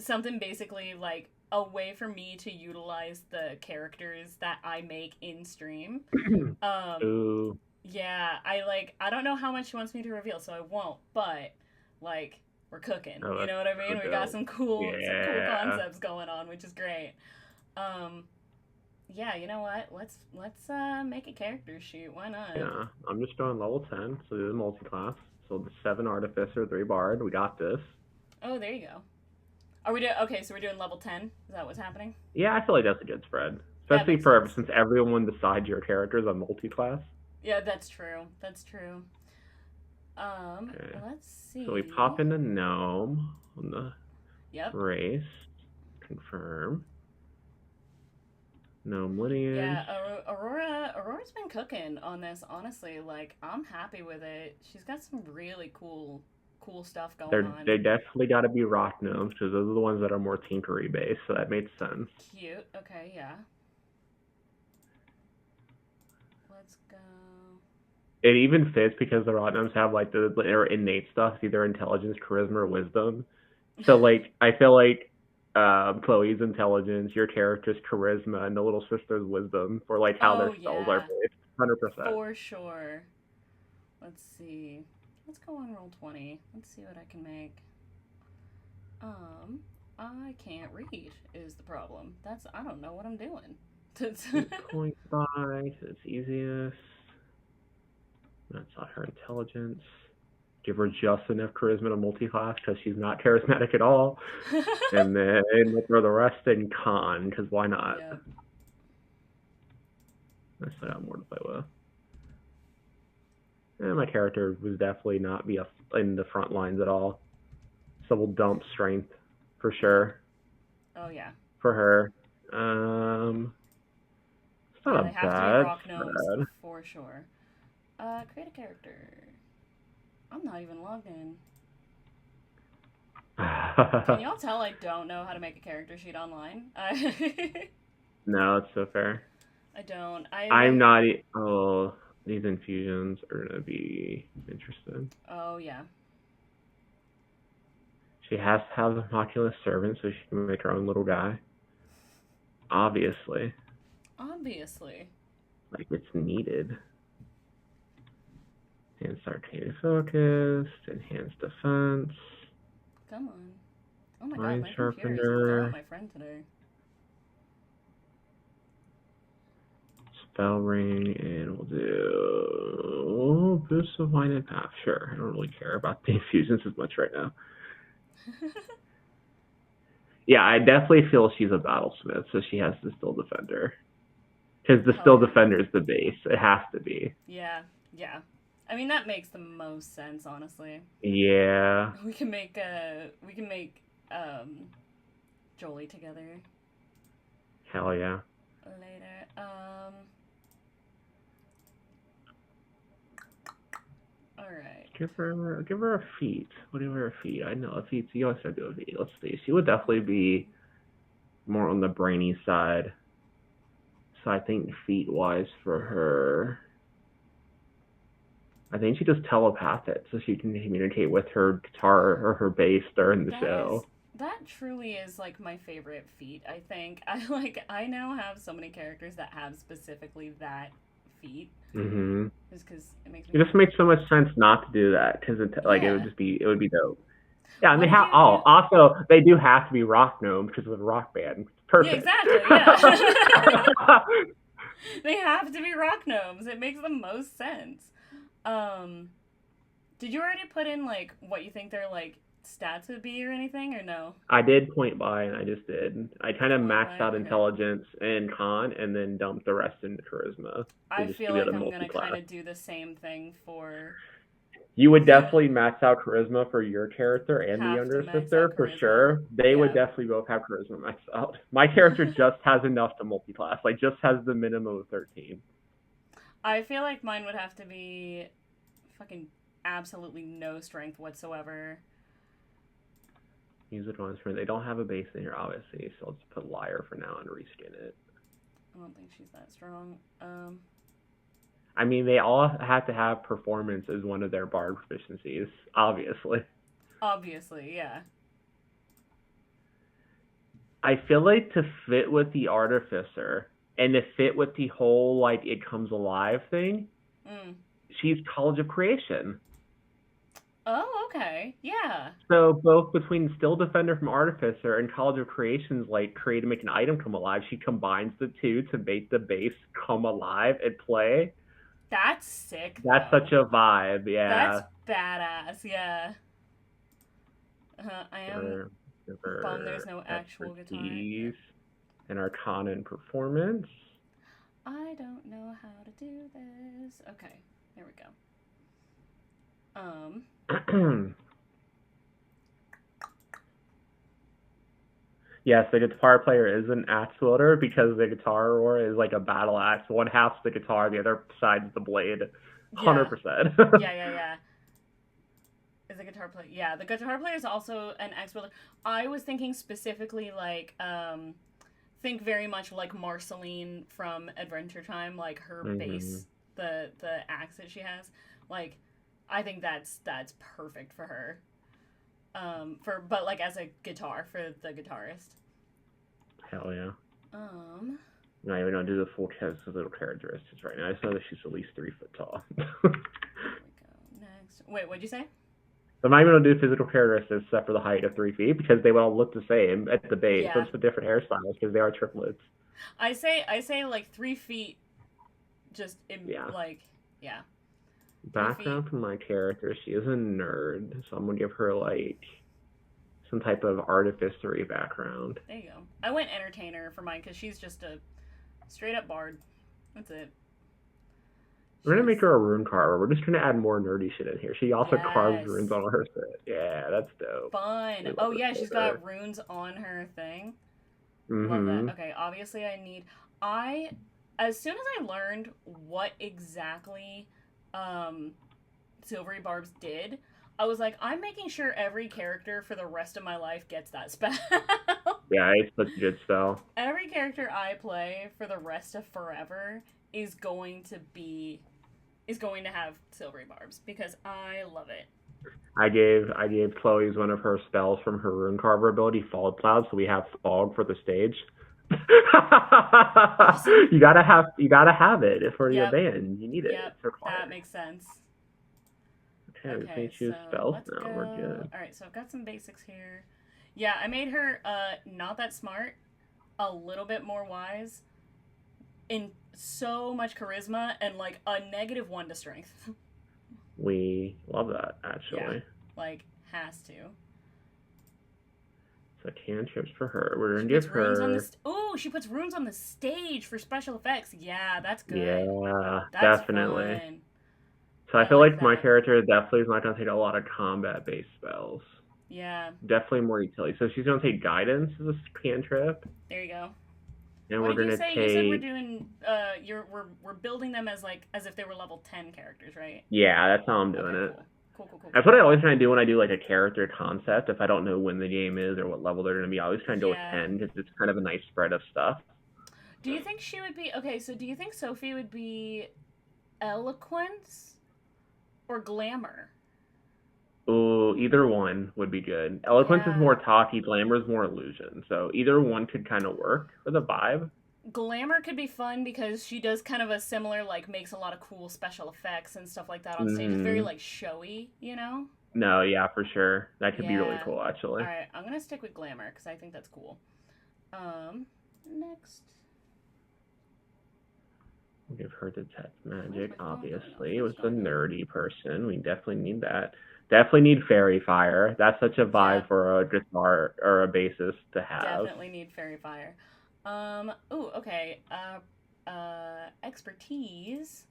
something basically like a way for me to utilize the characters that I make in stream. Yeah, I don't know how much she wants me to reveal, so I won't, but like we're cooking. You know what I mean? We got some cool concepts going on, which is great. Yeah, you know what? Let's make a character sheet. Why not? Yeah, I'm just doing level 10, so the multi-class. So the 7 Artificer, 3 Bard. We got this. Oh, there you go. Are we doing okay? So we're doing level 10. Is that what's happening? Yeah, I feel like that's a good spread, especially since everyone decides your character is a multi-class. Yeah, that's true. Okay. Let's see. So we pop in the gnome on the race. Confirm. Gnome lineage. Yeah, Aurora's been cooking on this, honestly. Like, I'm happy with it. She's got some really cool cool stuff going They on. definitely got to be rock gnomes because those are the ones that are more tinkery based, so that makes sense. Cute. Okay, yeah. Let's go. It even fits because the rock gnomes have like their innate stuff, either intelligence, charisma, or wisdom. So like I feel like Chloe's intelligence, your character's charisma, and the little sister's wisdom for like how Oh their spells are yeah, based. 100%. for sure. Let's see. Let's go on roll 20. Let's see what I can make. I can't read is the problem. I don't know what I'm doing. 8.5, it's easiest. That's not her intelligence. Give her just enough charisma to multi-class because she's not charismatic at all. And then we'll throw the rest in con because why not? Yep. I still got more to play with. And my character was definitely not in the front lines at all. So we'll dump strength for sure. Oh yeah. For her. It's not they a have to be bad rock gnomes spread. for sure. Create a character. I'm not even logged in. Can y'all tell I don't know how to make a character sheet online? No, it's so fair. I don't. I'm not. Oh, these infusions are gonna be interesting. Oh yeah. She has to have the Oculus Servant so she can make her own little guy. Obviously. Like it's needed. Enhanced Arcane Focus, Enhanced Defense. Come on. Oh my Mind god, my computer is not my friend today. Spell Ring, and we'll do Boost of Wine and Path. Sure, I don't really care about the infusions as much right now. Yeah, I definitely feel she's a battlesmith, so she has the Still Defender. Because the Still Defender is the base. It has to be. Yeah. I mean, that makes the most sense, honestly. Yeah. We can make Jolie together. Hell yeah. Later. Alright. Give her a feat. What give her a feat? I know a feat. You always said do a feat. Let's see. She would definitely be more on the brainy side. So I think feat wise for her, I think she just telepath it so she can communicate with her guitar or her bass during the show. That truly is like my favorite feat. I think I now have so many characters that have specifically that feat. Mm-hmm. Just because it makes me. It just makes so much sense not to do that because it would be dope. Yeah, and also they do have to be rock gnomes because of the rock band. Perfect. Yeah, exactly. Yeah. They have to be rock gnomes. It makes the most sense. Did you already put in like what you think their like stats would be or anything, or no? I did point by, and I just did. I kind of maxed out intelligence and con, and then dumped the rest into charisma. I feel like I'm gonna kind of do the same thing for. You would definitely max out charisma for your character and the younger sister for sure. They would definitely both have charisma maxed out. My character just has enough to multi-class, like just has the minimum of 13. I feel like mine would have to be fucking absolutely no strength whatsoever. Use advanced strength. They don't have a base in here, obviously, so I'll just put liar for now and reskin it. I don't think she's that strong. I mean, they all have to have performance as one of their bard proficiencies, obviously. Obviously, yeah. I feel like to fit with the Artificer and to fit with the whole, like, it comes alive thing, she's College of Creation. Oh, okay. Yeah. So both between Still Defender from Artificer and College of Creation's like create and make an item come alive, she combines the two to make the base come alive and play. That's sick. That's such a vibe, yeah. That's badass, yeah. I am bummed there's no actual guitar. And Arcana and Performance. I don't know how to do this. Okay, here we go. Yes, the guitar player is an axe wielder because the guitar roar is like a battle axe. One half's the guitar, the other side's the blade. 100%. Yeah. Is it guitar player. Yeah, the guitar player is also an axe wielder. I was thinking specifically like think very much like Marceline from Adventure Time, like her bass, the axe that she has. Like, I think that's perfect for her. But like as a guitar for the guitarist. Hell yeah. No, we don't do the full cast of little characteristics right now. I just know that she's at least 3 foot tall. There we go. Next. Wait, what'd you say? I'm not even going to do physical characteristics except for the height of 3 feet because they would all look the same at the base. Yeah. So it's the different hairstyles because they are triplets. I say like 3 feet. Just like yeah. Background for my character: she is a nerd, so I'm gonna give her like some type of artificery background. There you go. I went entertainer for mine because she's just a straight up bard. That's it. We're gonna make her a rune carver. We're just gonna add more nerdy shit in here. She also carves runes on her set. Yeah, that's dope. Fun. Oh yeah, she's got runes on her thing. Love that. Okay, obviously as soon as I learned what exactly Silvery Barbs did, I was like, I'm making sure every character for the rest of my life gets that spell. Yeah, it's such a good spell. Every character I play for the rest of forever is going to have Silvery Barbs because I love it. I gave Chloe's one of her spells from her rune carver ability, Fog Cloud, so we have fog for the stage. Awesome. You gotta have it for your band. You need it. Yep, that makes sense. Okay, choose spells now. We're good. All right, so I've got some basics here. Yeah, I made her not that smart, a little bit more wise, in so much charisma and like a -1 to strength. We love that, actually. Yeah, like has to. So cantrips for her. We're gonna give her. Oh, she puts runes on the stage for special effects. Yeah, that's good. Yeah, that's definitely. Fun. So I feel like my character definitely is not gonna take a lot of combat-based spells. Yeah. Definitely more utility. So she's gonna take guidance as a cantrip. There you go. And we're gonna take. You said we're doing. We're building them as if they were level 10 characters, right? Yeah, that's how I'm doing it. Cool. That's what I always try to do when I do like a character concept. If I don't know when the game is or what level they're gonna be, I always try to go with 10 because it's kind of a nice spread of stuff. Do you think she would be okay? So do you think Sophie would be eloquence or glamour? Oh, either one would be good. Eloquence is more talky, glamour is more illusion. So either one could kind of work for the vibe. Glamour could be fun because she does kind of a similar, like, makes a lot of cool special effects and stuff like that on stage. It's very, like, showy, you know? No, yeah, for sure. That could be really cool, actually. All right, I'm going to stick with glamour because I think that's cool. Next. We'll give her detect magic, obviously. It was a nerdy person. We definitely need that. Definitely need fairy fire. That's such a vibe for a guitar or a bassist to have. Definitely need fairy fire. Ooh, okay. Expertise.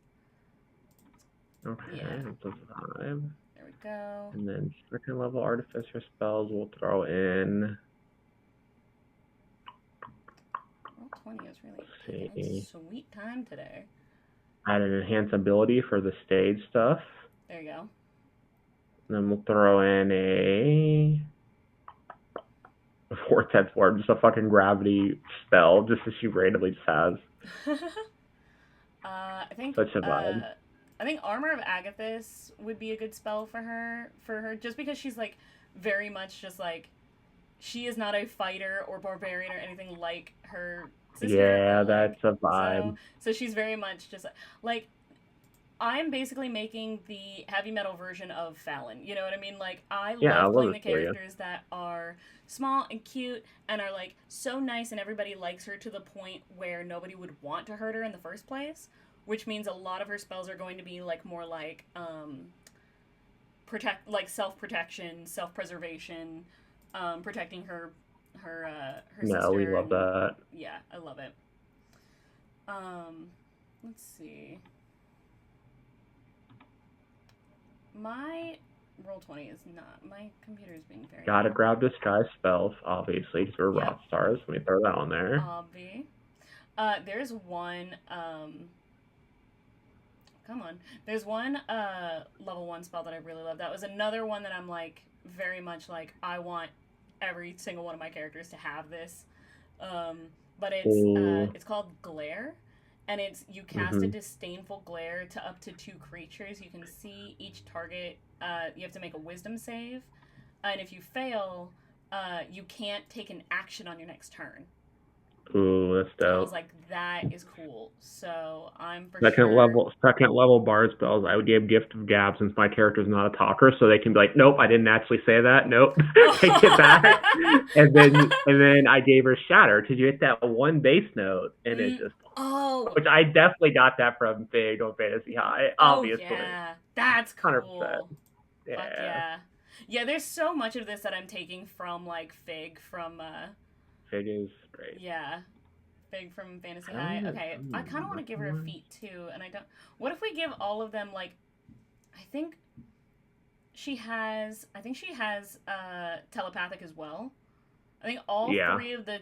Okay, that's a vibe. There we go. And then second level artificer spells we'll throw in. Roll 20 is really a sweet time today. Add an enhance ability for the stage stuff. There you go. And then we'll throw in a vortex orb, just a fucking gravity spell, just as she randomly just has. I think such a vibe. I think Armor of Agathis would be a good spell for her, just because she's like very much just like she is not a fighter or barbarian or anything like her sister. Yeah, that's a vibe. So she's very much just like I'm basically making the heavy metal version of Fallon. You know what I mean? Like, I love playing the characters that are small and cute and are, like, so nice and everybody likes her to the point where nobody would want to hurt her in the first place, which means a lot of her spells are going to be, like, more like, self-protection, self-preservation, protecting her sister. No, we love that. Yeah, I love it. Let's see. My Roll20 is not. My computer is being very. Gotta grab disguise spells, obviously, because we're Rockstars. Let me throw that on there. There's one. come on. There's one level 1 spell that I really love. That was another one that I'm like very much like I want every single one of my characters to have this. Um, but it's called Glare, and it's you cast a disdainful glare to up to 2 creatures. You can see each target. You have to make a Wisdom save, and if you fail, you can't take an action on your next turn. Ooh, that's dope. And I was like, that is cool. So I'm for second sure. second level bard spells. I would give Gift of Gab since my character's not a talker, so they can be like, nope, I didn't actually say that. Nope, take it back. And then I gave her Shatter because you hit that one bass note, and it just which I definitely got that from Faedon Fantasy High. Obviously, yeah, that's cool. 100%. Yeah. Fuck yeah. Yeah, there's so much of this that I'm taking from like Fig from Fig is great. Yeah. Fig from Fantasy High. Okay, I kind of want to give her a feat too, and I don't. What if we give all of them like? I think she has telepathic as well. I think all 3 of the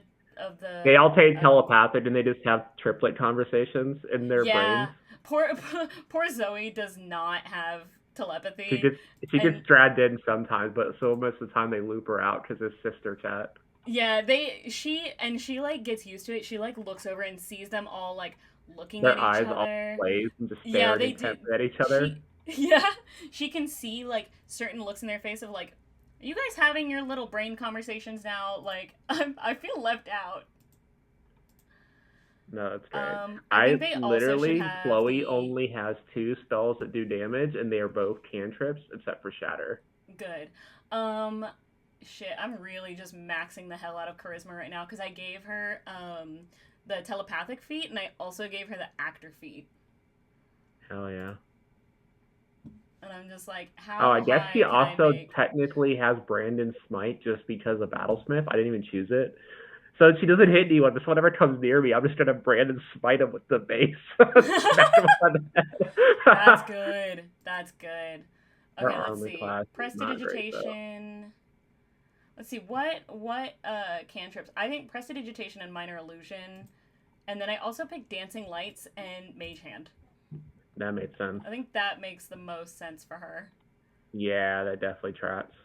they all take telepathic, and they just have triplet conversations in their brains. Poor Zoe does not have telepathy. She gets dragged in sometimes, but so most of the time they loop her out because it's sister chat. Yeah, she like gets used to it. She like looks over and sees them all like looking their at each eyes other. All glazed and just staring intently at each other. She can see like certain looks in their face of like, are you guys having your little brain conversations now? Like, I feel left out. No, that's great. Chloe only has 2 spells that do damage, and they are both cantrips except for Shatter. Good. Shit, I'm really just maxing the hell out of charisma right now because I gave her the telepathic feat, and I also gave her the actor feat. Hell yeah. And I'm just like, how I guess she also technically has Brandon Smite just because of Battlesmith. I didn't even choose it. So she doesn't hit anyone, but whatever comes near me, I'm just going to Brandon Smite him with the base. That's good. That's good. Okay, let's see. Prestidigitation. Let's see, what cantrips? I think Prestidigitation and Minor Illusion. And then I also picked Dancing Lights and Mage Hand. That made sense. I think that makes the most sense for her. Yeah, that definitely tracks.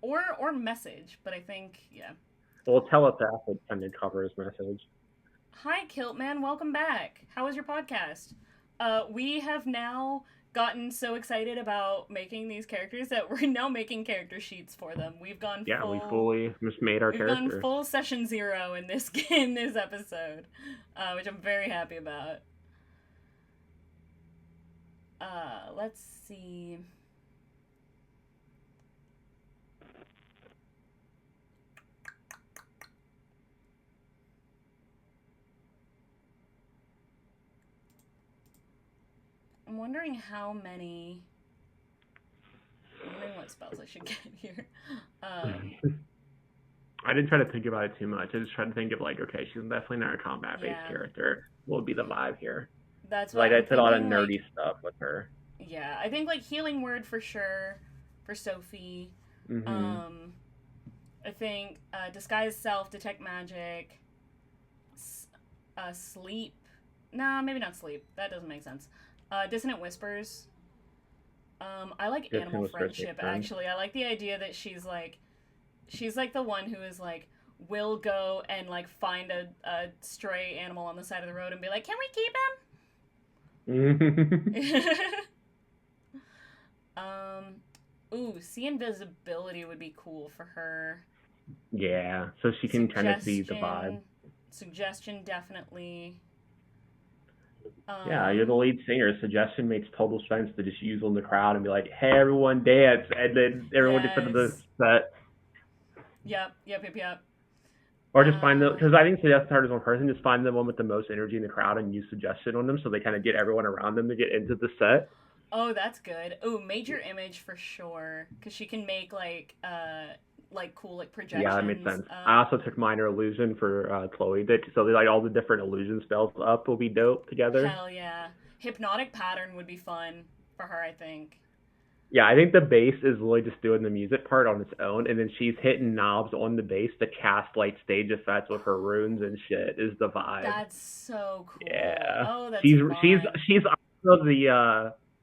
Or Message, but I think, yeah. Well, telepathic tend to cover his Message. Hi, Kiltman. Welcome back. How was your podcast? We have now gotten so excited about making these characters that we're now making character sheets for them. We've gone full... we fully just made our character. We've gone full session 0 in this episode, which I'm very happy about. Let's see... I'm wondering what spells I should get here. I didn't try to think about it too much. I just tried to think of like, okay, she's definitely not a combat-based character. What would be the vibe here? That's what I said a lot of nerdy stuff with her. Yeah, I think like Healing Word for sure for Sophie. Mm-hmm. I think Disguise Self, Detect Magic, Sleep. No, maybe not Sleep. That doesn't make sense. Dissonant Whispers. I like Animal Friendship, actually. I like the idea that she's like the one who is like, will go and like find a stray animal on the side of the road and be like, can we keep him? See invisibility would be cool for her. Yeah, so she can kind of see the vibe. Suggestion, definitely. Yeah, you're the lead singer. Suggestion makes total sense to just use on the crowd and be like, hey, everyone dance, and then everyone just into the set. Yep. Or just find the, because I think Suggestion hard is one person, just find the one with the most energy in the crowd and use Suggestion on them so they kind of get everyone around them to get into the set. Oh, that's good. Oh, Major Image for sure, because she can make like cool like projections. Yeah, that makes sense. I also took Minor Illusion for Chloe, so like all the different illusion spells up will be dope together. Hell yeah. Hypnotic Pattern would be fun for her, I think. Yeah, I think the bass is really just doing the music part on its own, and then she's hitting knobs on the bass to cast like stage effects with her runes and shit. Is the vibe. That's so cool. Yeah. Oh, that's she's also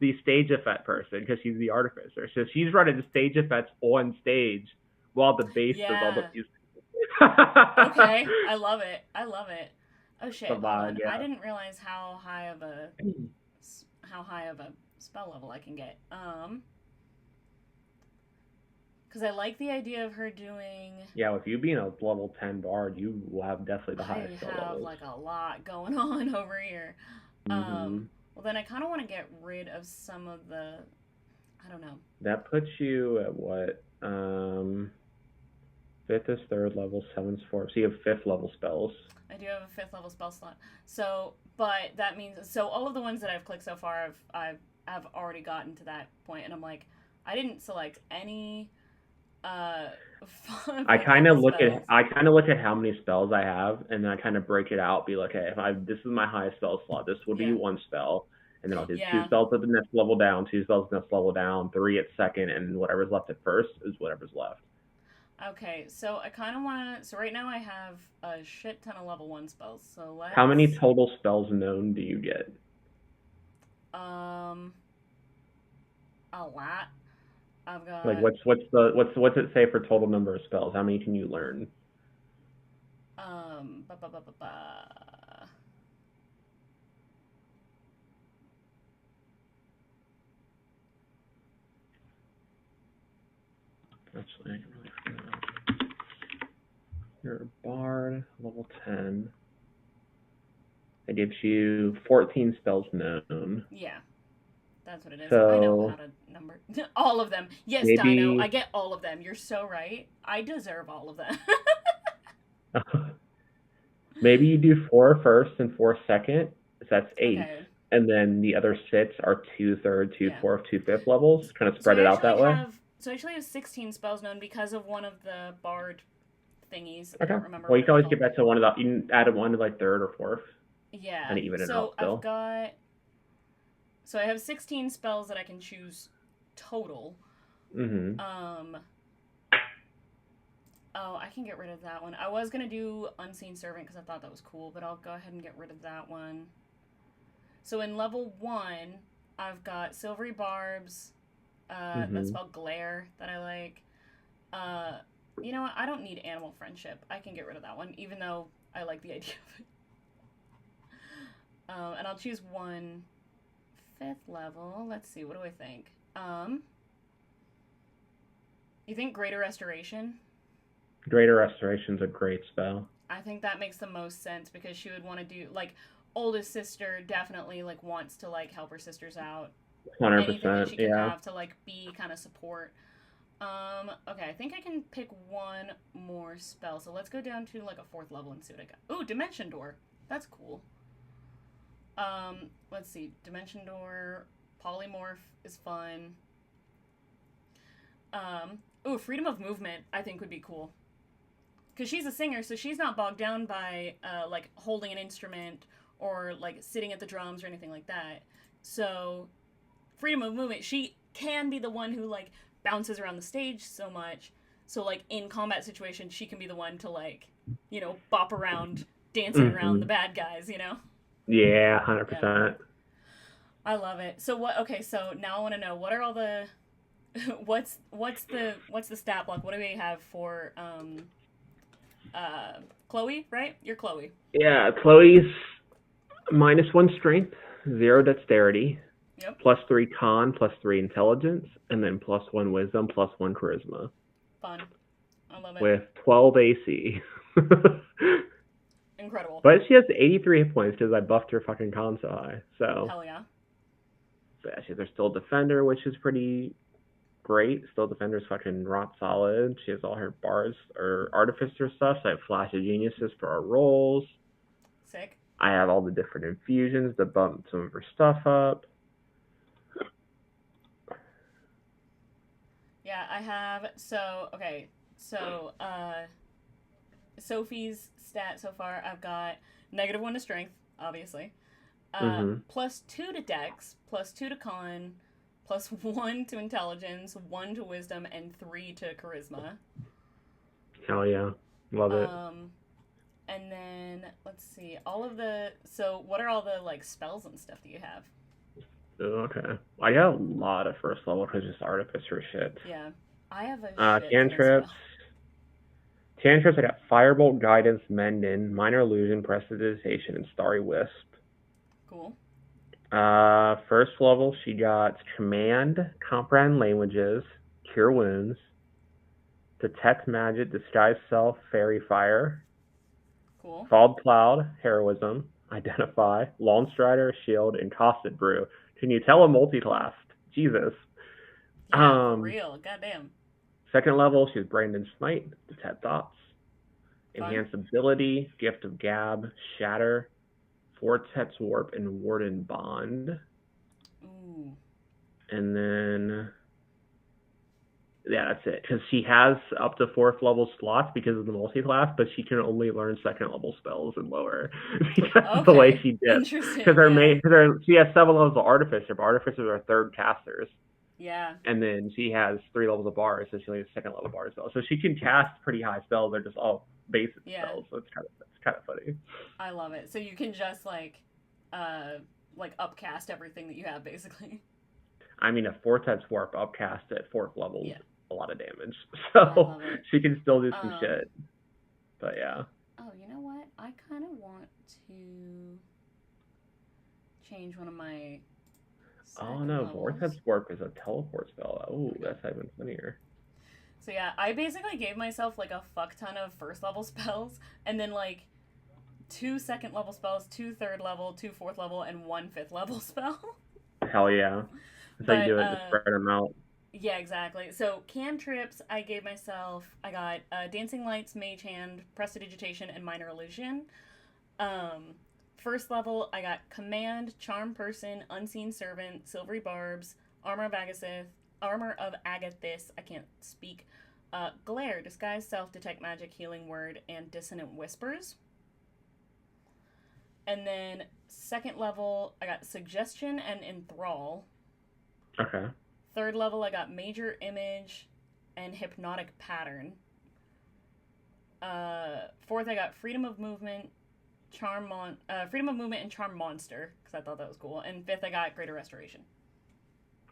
the stage effect person because she's the artificer. So she's running the stage effects on stage while the bass does all the Yeah. music. Okay. I love it. I love it. Oh The shit, hold vibe, on. I yeah. didn't realize how high of a spell level I can get. Cuz I like the idea of her doing Yeah, with you being a level 10 bard, you will have definitely the highest I spell have levels. like a lot going on over here. Hmm. Well then I kind of want to get rid of some of the I don't know. That puts you at what? Fifth is third level, seventh fourth. So you have fifth level spells. I do have a 5th level spell slot. So, but that means so all of the ones that I've clicked so far I've already gotten to that point and I'm like I didn't select any uh I 5th kind level of look at spells. I kind of look at how many spells I have, and then I kind of break it out. Be like, hey, if I this is my highest spell slot, this would be Yeah. one spell, and then I'll do two Yeah. spells at the next level down, two spells at the next level down, three at second, and whatever's left at first is whatever's left. Okay, so I kind of want to. So right now I have a shit ton of level 1 spells. So How many let's. total spells known do you get? Um. A lot. I've Like, got. what's it say for total number of spells? How many can you learn? Ba, ba, ba, ba, ba. Actually, I can really figure it out. You're a bard, level 10. That gives you 14 spells known. Yeah, that's what it is. I know how So to number all of them. Yes, Dino, I maybe get all of them. You're so right. I deserve all of them. maybe you do four first and four second. So that's eight. Okay. And then the other six are two third, two Yeah. fourth, two fifth levels. Kind of spread it out that way. So I actually have 16 spells known because of one of the bard thingies. I Okay. don't remember Well, what you can it's always get called. back to one of the. You can add one to like third or fourth, Yeah. kind of even it out So I've still. got. So I have 16 spells that I can choose total. Mm-hmm. Um. Oh, I can get rid of that one. I was gonna do Unseen Servant because I thought that was cool, but I'll go ahead and get rid of that one. So in level 1, I've got Silvery Barbs. That Mm-hmm. spell Glare that I like. Uh, you know what? I don't need Animal Friendship. I can get rid of that one, even though I like the idea of it. And I'll choose one 5th level. Let's see. What do I think? You think Greater Restoration? Greater Restoration's a great spell. I think that makes the most sense because she would want to do like oldest sister definitely like wants to like help her sisters out. Anything that 100%. she can Yeah. have to like be kind of support. Okay, I think I can pick one more spell. So let's go down to like a 4th level and see what I got. Ooh, Dimension Door. That's cool. Let's see. Dimension Door, Polymorph is fun. Ooh, Freedom of Movement I think would be cool. Because she's a singer, so she's not bogged down by like holding an instrument or like sitting at the drums or anything like that. So freedom of movement, she can be the one who like bounces around the stage so much. So like in combat situations, she can be the one to like bop around, dancing around the Mm-hmm. bad guys. Yeah, Yeah, 100%. I love it. So what? Okay, so now I want to know what are all the what's the stat block? What do we have for Chloe, right? You're Chloe. Yeah, Chloe's -1 strength, zero dexterity, Yep. +3 con, +3 intelligence, and then +1 wisdom, +1 charisma, Fun. I love it. with 12 AC. Incredible. But she has 83 hit points because I buffed her fucking con so high. So, Hell yeah. yeah, there's still defender, which is pretty great. Still defender's fucking rock solid. She has all her bars or artificer stuff. So I have flash of geniuses for our rolls. Sick. I have all the different infusions to bump some of her stuff up. Yeah, I have. So, okay. So, Sophie's stat so far, I've got -1 to strength, obviously. Mm-hmm. +2 to dex, +2 to con, +1 to intelligence, 1 to wisdom, and 3 to charisma. Hell yeah. Love it. And then let's see, all of the. So, what are all the like spells and stuff that you have? Okay. I got a lot of first level because just artificer shit. Yeah. I have a shit ton of Cantrips. spell. Cantrips, I got Firebolt, Guidance, Mendon, Minor Illusion, Prestidigitation, and Starry Wisp. Cool. First level, she got Command, Comprehend Languages, Cure Wounds, Detect Magic, Disguise Self, Fairy Fire, Cool. Fog Cloud, Heroism, Identify, Lawn Strider, Shield, and Costed Brew. Can you tell a multi-class? Jesus. Yeah, for real. Goddamn. Second level, she's Brandon Smite, Detect Thoughts, Fun. Enhanced Ability, Gift of Gab, Shatter, Vortex Warp, and Warden Bond. Ooh. And then, yeah, that's it. Because she has up to 4th level slots because of the multi-class, but she can only learn 2nd level spells and lower because of the way she did. Interesting. Because she has 7 levels of Artificer, but Artificers are 3rd casters. Yeah. And then she has 3 levels of bars, so she only has 2nd level bar spells. So she can cast pretty high spells. They're just all basic spells. So it's kind of funny. I love it. So you can just like upcast everything that you have, basically. I mean, a Vortex Warp upcast at 4th level is a lot of damage. So she can still do some shit. But yeah. Oh, you know what? I kind of want to change one of my. Oh no, Vortex Warp is a teleport spell. Oh, that's even funnier. So yeah, I basically gave myself like a fuck ton of 1st level spells, and then like 2 2nd level spells, 2 3rd level, 2 4th level, and 1 5th level spell. Hell yeah. That's how you do it, just spread them out. Yeah, exactly. So cantrips, I gave myself, I got Dancing Lights, Mage Hand, Prestidigitation, and Minor Illusion. 1st level, I got Command, Charm Person, Unseen Servant, Silvery Barbs, Armor of Agathis, I can't speak, Glare, Disguise Self, Detect Magic, Healing Word, and Dissonant Whispers. And then 2nd level, I got Suggestion and Enthrall. Okay. 3rd level, I got Major Image and Hypnotic Pattern. 4th, I got Freedom of Movement, Freedom of Movement and Charm Monster, because I thought that was cool. And 5th, I got Greater Restoration.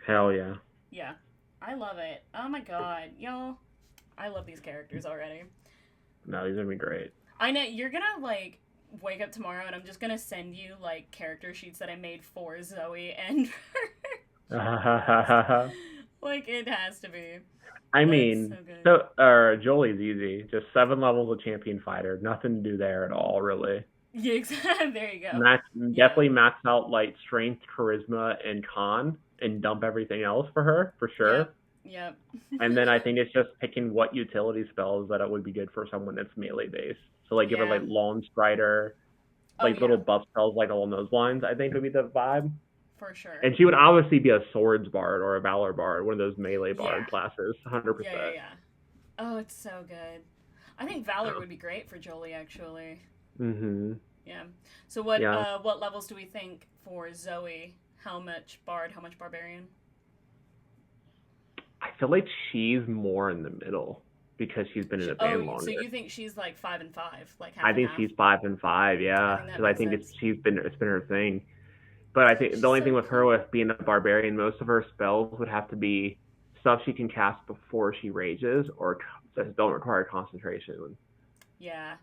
Hell yeah. Yeah. I love it. Oh my god. Y'all, I love these characters already. No, these are gonna be great. I know, you're gonna, like, wake up tomorrow and I'm just gonna send you, like, character sheets that I made for Zoe and like, it has to be. I mean, Jolie's easy. Just 7 levels of champion fighter. Nothing to do there at all, really. Yeah, exactly. There you go. Definitely max out, like, strength, charisma, and con, and dump everything else for her, for sure. Yep. And then I think it's just picking what utility spells that it would be good for someone that's melee based. So, like, give her, like, Lawn Strider, like, little buff spells, like, along those lines, I think would be the vibe. For sure. And she would obviously be a swords bard or a valor bard, one of those melee bard classes, 100%. Yeah. Oh, it's so good. I think valor would be great for Jolie, actually. Mm-hmm. Yeah. So what levels do we think for Zoe? How much bard? How much barbarian? I feel like she's more in the middle because she's been in the band longer. So you think she's like 5 and 5, like half I think she's 5 and 5, yeah, because I think it's been her thing. But I think the only thing with her with being a barbarian, most of her spells would have to be stuff she can cast before she rages or that don't require concentration. Yeah.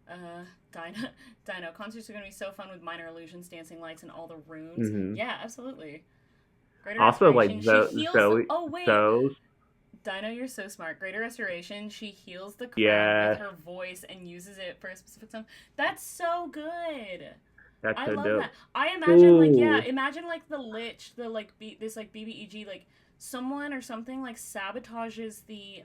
Dino, concerts are going to be so fun with Minor Illusions, Dancing Lights, and all the runes. Mm-hmm. Yeah, absolutely. Greater also, like, Zoe. Oh, wait. Dino, you're so smart. Greater Restoration, she heals the crowd with her voice and uses it for a specific song. That's so good. That's so love dope. That. I imagine, imagine, like, the Lich, the, like, this, like, BBEG, like, someone or something, like, sabotages the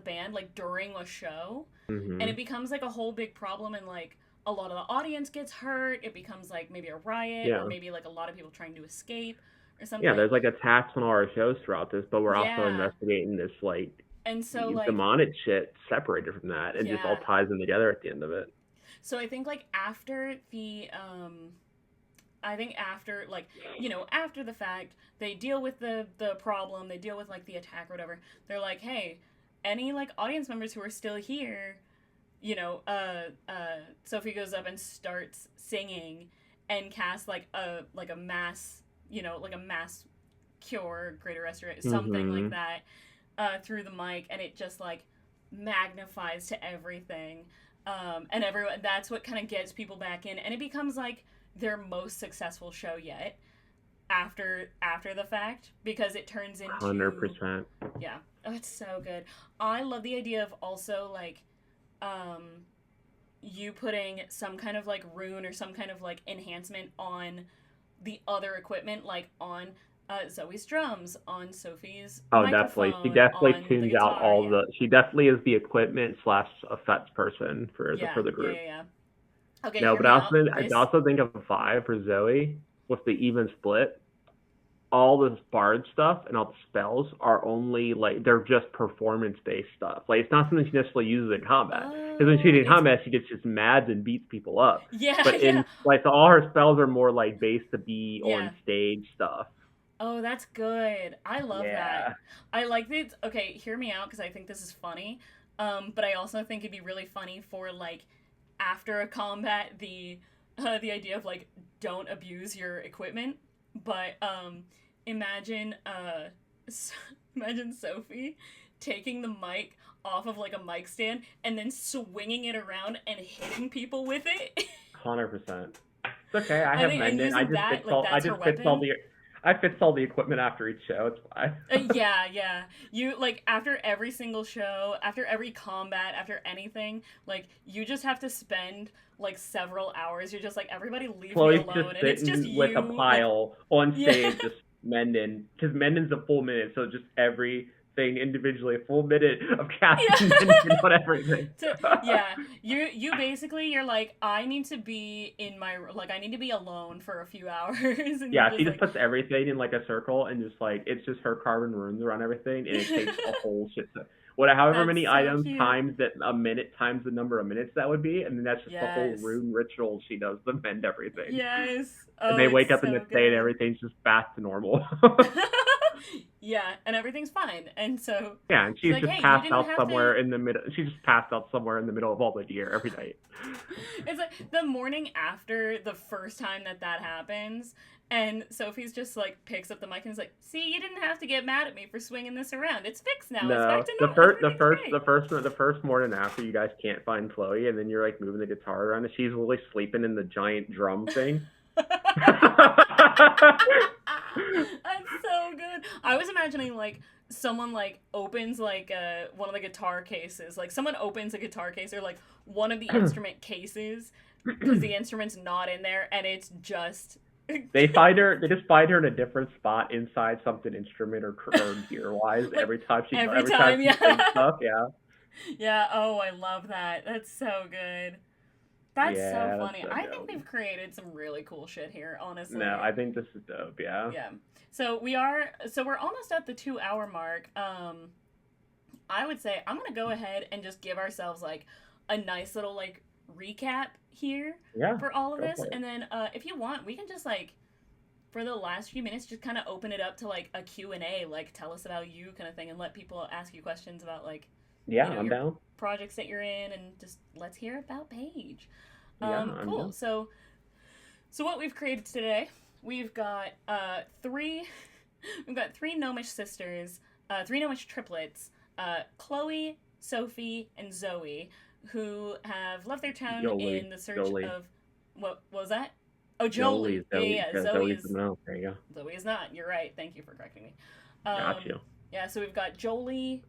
band, like, during a show, and it becomes, like, a whole big problem, and, like, a lot of the audience gets hurt. It becomes, like, maybe a riot, or maybe, like, a lot of people trying to escape, or something. Yeah, there's, like, attacks on all our shows throughout this, but we're also investigating this, like, and so, like, demonic shit separated from that. It just all ties them together at the end of it. So I think, like, after the, like, you know, after the fact, they deal with the problem, they deal with, like, the attack or whatever. They're like, hey, any, like, audience members who are still here, Sophie goes up and starts singing and casts like a mass, like a mass cure, greater restoration, something like Mm-hmm. that, through the mic, and it just like magnifies to everything. And everyone, that's what kind of gets people back in, and it becomes like their most successful show yet after the fact, because it turns into 100%. yeah. Oh, it's so good. I love the idea of also like um you putting some kind of like rune or some kind of like enhancement on the other equipment, like on Zoe's drums, on Sophie's Oh, definitely. She microphone, definitely on the tunes out guitar. all Yeah, the. She definitely is the equipment slash effects person yeah, for the yeah, group. yeah, yeah. Okay, No, hear but me out. I This, also think of five for Zoe with the even split. All this bard stuff and all the spells are only like they're just performance based stuff. Like it's not something she necessarily uses in combat. Because when she's in it's combat, she just mad and beats people up. yeah, But yeah, in like so all her spells are more like based to be on yeah. stage stuff. Oh, that's good. I love that. Yeah. I like that. Okay, hear me out because I think this is funny. But I also think it'd be really funny for like after a combat, the idea of like don't abuse your equipment. But imagine imagine Sophie taking the mic off of like a mic stand and then swinging it around and hitting people with it. 100%. It's okay. I have And Mendon. using that like that's her weapon. I fix all the equipment after each show. It's fine. Yeah, yeah. You like after every single show, after every combat, after anything, like you just have to spend like several hours. You're just like everybody leave me Chloe's just alone, and it's just sitting with a you. Like pile on yeah, stage, just Mendon, because Mendon's a full minute, so just everything individually, a full minute of casting yeah. Mendon on everything. Yeah, you basically you're like I need to be in my like I need to be alone for a few hours, and you're Yeah, she just just like puts everything in like a circle and just like it's just her carving runes around everything, and it takes a whole shit ton. However that's many so items cute. times that a minute times the number of minutes that would be, and then that's just the whole Yes, rune ritual she does to mend everything. yes. And Oh, they it's wake up the so next day and good. everything's just back to normal. Yeah, and everything's fine. And so Yeah, and she's she's like, just "Hey, you passed didn't out have to." somewhere in the middle. She's just passed out somewhere in the middle of all the gear every night. It's like the morning after the first time that happens, and Sophie's just like picks up the mic and is like, "See, you didn't have to get mad at me for swinging this around. It's fixed now. It's back No, to normal. Everything's great." the first morning after you guys can't find Chloe, and then you're like moving the guitar around, and she's literally sleeping in the giant drum thing. That's so good. I was imagining like someone like opens like one of the guitar cases. Like someone opens a guitar case or like one of the instrument cases because the instrument's not in there and it's just They find her. They just find her in a different spot inside something instrument or gear wise like every every time time, she sings yeah. stuff. Yeah, Yeah, oh, I love that. That's so good. That's so yeah, that's funny. so I think dope. we've created some really cool shit here, No, honestly. I think this is dope. Yeah, Yeah. So we're almost at the 2 hour mark. I would say I'm gonna go ahead and just give ourselves like a nice little like recap here yeah, for all of go this, for it. and then if you want, we can just like for the last few minutes just kind of open it up to like a Q&A, like tell us about you kind of thing, and let people ask you questions about like Yeah, I'm your down. projects that you're in, and just let's hear about Paige. Yeah, I'm Cool. down. So what we've created today, we've got three we've got three gnomish sisters, three gnomish triplets, Chloe, Sophie, and Zoe, who have left their town Jolie, in the search Jolie, of what was that? Oh, Jolie, Jolie. Yeah, yeah, yeah. Zoe's the mouth. There you go. Zoe is not. You're right. Thank you for correcting me. Got you. Yeah, so we've got Jolie.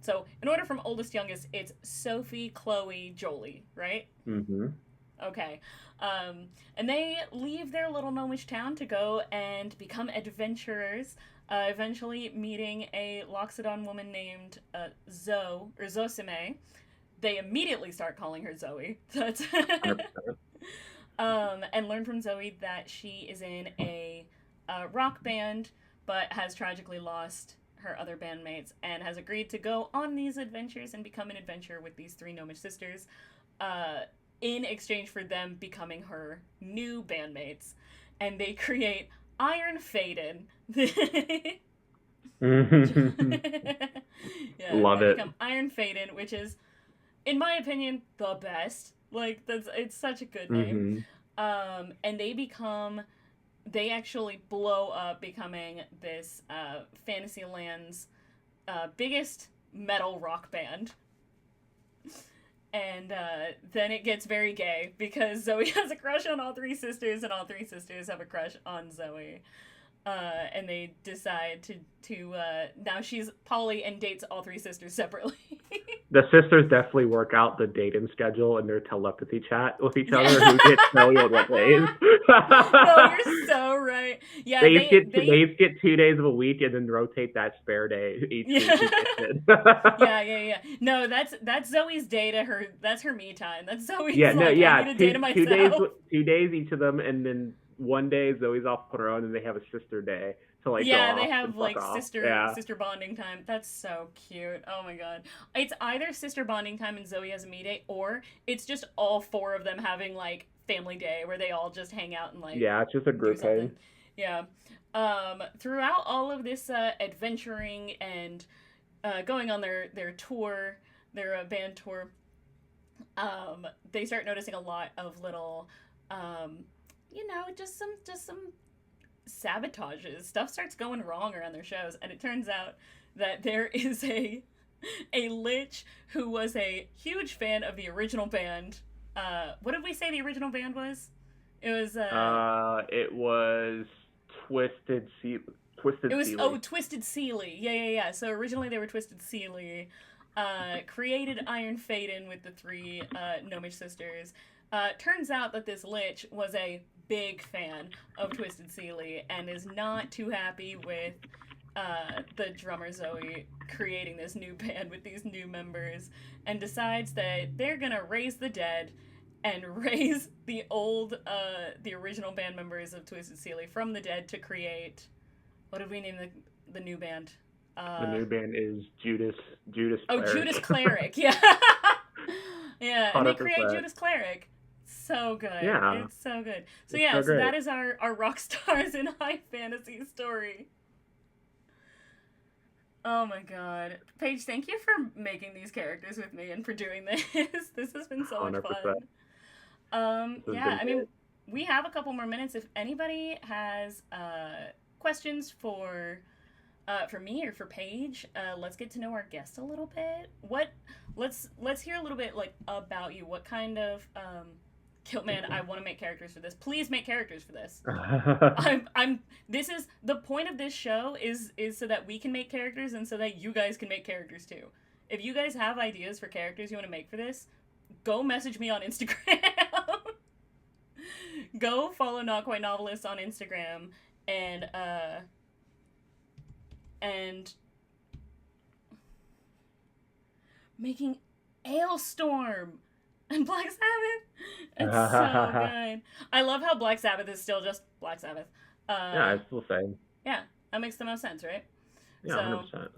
So in order from oldest youngest, it's Sophie, Chloe, Jolie, right? Mm-hmm. Okay. And they leave their little gnomish town to go and become adventurers, eventually meeting a Loxodon woman named Zoe, or Zosime. They immediately start calling her Zoe. That's 100%. and learn from Zoe that she is in a rock band, but has tragically lost her other bandmates and has agreed to go on these adventures and become an adventurer with these three gnomish sisters. In exchange for them becoming her new bandmates, and they create Iron Faedon. Yeah, Love they it. become Iron Faedon, which is in my opinion, the best. Like, it's such a good name. Mm-hmm. And they actually blow up, becoming this Fantasyland's biggest metal rock band. And then it gets very gay because Zoe has a crush on all three sisters, and all three sisters have a crush on Zoe. And they decide to now she's poly and dates all three sisters separately. The sisters definitely work out the dating schedule in their telepathy chat with each other. Who gets Zoe on what days? No, you're so right. Yeah, they each get 2 days of a week and then rotate that spare day each week. Yeah. No, that's Zoe's day to her. That's her me time. That's Zoe's. I need a day to myself. 2 days each of them, and then one day Zoe's off on her own, and they have a sister day to like. Yeah, they have like sister bonding time. That's so cute. Oh my god, it's either sister bonding time and Zoe has a me day, or it's just all four of them having like family day where they all just hang out and like. Yeah, it's just a group thing. Yeah. Throughout all of this adventuring and going on their tour, their band tour, they start noticing a lot of little. Just some sabotages. Stuff starts going wrong around their shows, and it turns out that there is a lich who was a huge fan of the original band. What did we say the original band was? It was it was Twisted Sealy. Twisted Sealy. Yeah. So originally they were Twisted Sealy. Created Iron Faedon with the three gnomish sisters. Turns out that this lich was a big fan of Twisted Sealy and is not too happy with the drummer Zoe creating this new band with these new members, and decides that they're gonna raise the dead and raise the original band members of Twisted Sealy from the dead to create, what did we name the new band? The new band is Judas Cleric. Oh, Judas Cleric, yeah. Yeah, 100%. And they create Judas Cleric. So good. Yeah. It's so good. So yeah, so that is our Rockstars in high fantasy story. Oh my god. Paige, thank you for making these characters with me and for doing this. This has been so much 100%. fun. Yeah, I mean, we have a couple more minutes. If anybody has questions for me or for Paige, let's get to know our guest a little bit. Let's hear a little bit like about you. What kind of Kiltman, I want to make characters for this. Please make characters for this. This is the point of this show is so that we can make characters and so that you guys can make characters too. If you guys have ideas for characters you want to make for this, go message me on Instagram. Go follow Not Quite Novelist on Instagram and making Ailstorm and Black Sabbath. It's so good. I love how Black Sabbath is still just Black Sabbath. Yeah, it's still the same. Yeah, that makes the most sense, right? Yeah, so, 100%.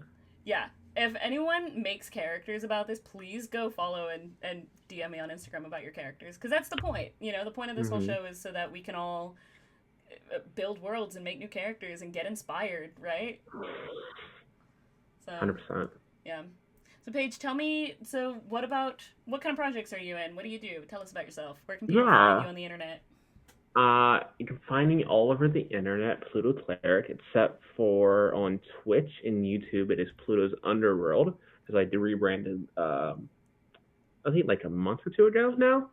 Yeah, if anyone makes characters about this, please go follow and DM me on Instagram about your characters, because that's the point. You know, the point of this whole show is so that we can all build worlds and make new characters and get inspired, right? So 100%. Yeah. So Paige, tell me, what kind of projects are you in? What do you do? Tell us about yourself. Where can people find you on the internet? You can find me all over the internet, PlutoCleric, except for on Twitch and YouTube, it is Pluto's Underworld, because I rebranded, I think like a month or two ago now.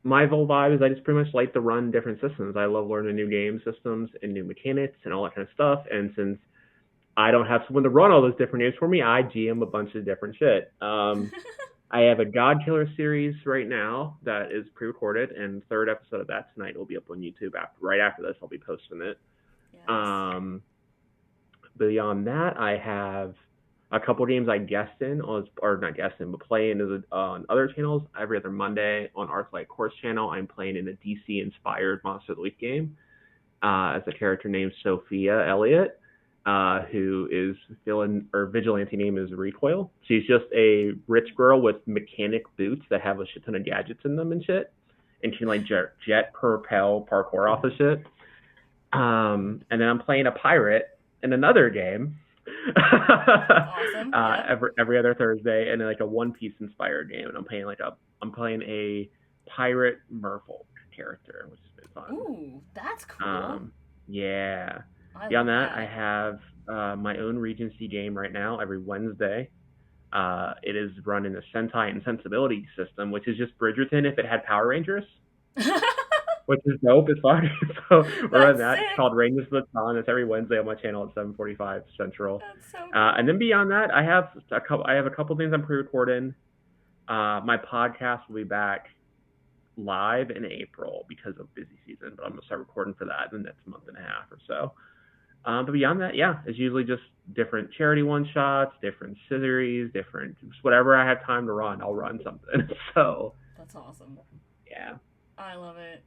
My whole vibe is I just pretty much like to run different systems. I love learning new game systems and new mechanics and all that kind of stuff, and since I don't have someone to run all those different games for me, I GM a bunch of different shit. I have a God Killer series right now that is pre-recorded, and third episode of that tonight will be up on YouTube. Right after this, I'll be posting it. Yes. Beyond that, I have a couple games I guest in, or not guest in, but play in on other channels. Every other Monday on Arclight Course channel, I'm playing in a DC-inspired Monster of the Week game as a character named Sophia Elliott. Who is vigilante name is Recoil. She's just a rich girl with mechanic boots that have a shit ton of gadgets in them and shit, and she can like jet, propel, parkour off of shit. And then I'm playing a pirate in another game Awesome. Yeah. Every other Thursday, and then like a One Piece inspired game, and I'm playing a pirate merfolk character, which has been fun. Ooh, that's cool. Um, yeah. I Beyond love that, I that. have my own Regency game right now every Wednesday. It is run in the Sentai and Sensibility system, which is just Bridgerton if it had Power Rangers, which is dope as fuck. So we're on That's that. It's sick. called Rangers of the Dawn. It's every Wednesday on my channel at 7:45 Central. That's so And cool. then beyond that, I have a couple things I'm pre-recording. My podcast will be back live in April because of busy season, but I'm gonna start recording for that in the next month and a half or so. But beyond that, yeah, it's usually just different charity one shots, different series, different just whatever I have time to run, I'll run something. So That's awesome. yeah. I love it.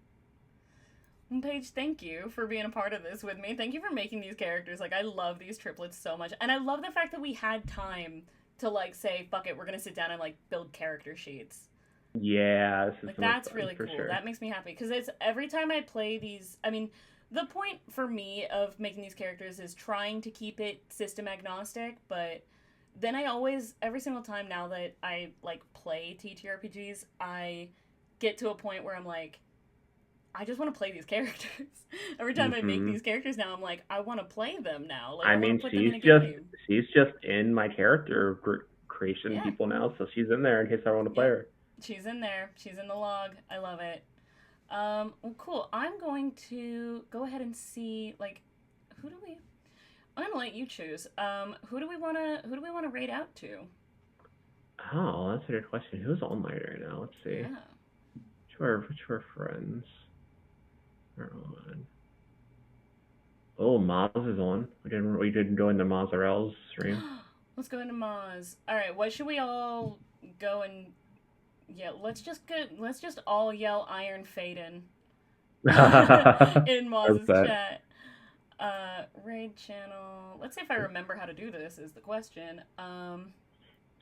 Paige, thank you for being a part of this with me. Thank you for making these characters. Like, I love these triplets so much. And I love the fact that we had time to, like, say, fuck it, we're gonna sit down and, like, build character sheets. Yeah, this is Like, so much that's fun really for cool. sure. That makes me happy. Because it's every time I play these, I mean, the point for me of making these characters is trying to keep it system agnostic, but then I always, every single time now that I, like, play TTRPGs, I get to a point where I'm like, I just want to play these characters. Every time I make Hmm. these characters now, I'm like, I want to play them now. Like, I I want mean, to put them in a game. she's just in my character creation Yeah. people now, so she's in there in case I want to play Yep. her. She's in there. She's in the log. I love it. Well, cool. I'm going to go ahead and see, like, who do we? I'm gonna let you choose. Who do we wanna raid out to? Oh, that's a good question. Who's online right now? Let's see. Yeah. Which are friends are on? Oh, Maz is on. We didn't go into Mazarel's stream. Let's go into Maz. All right. What should we all go and? Yeah. Let's just all yell Iron Faedon in Maz's Perfect. chat. Raid channel. Let's see if I remember how to do this. Is the question.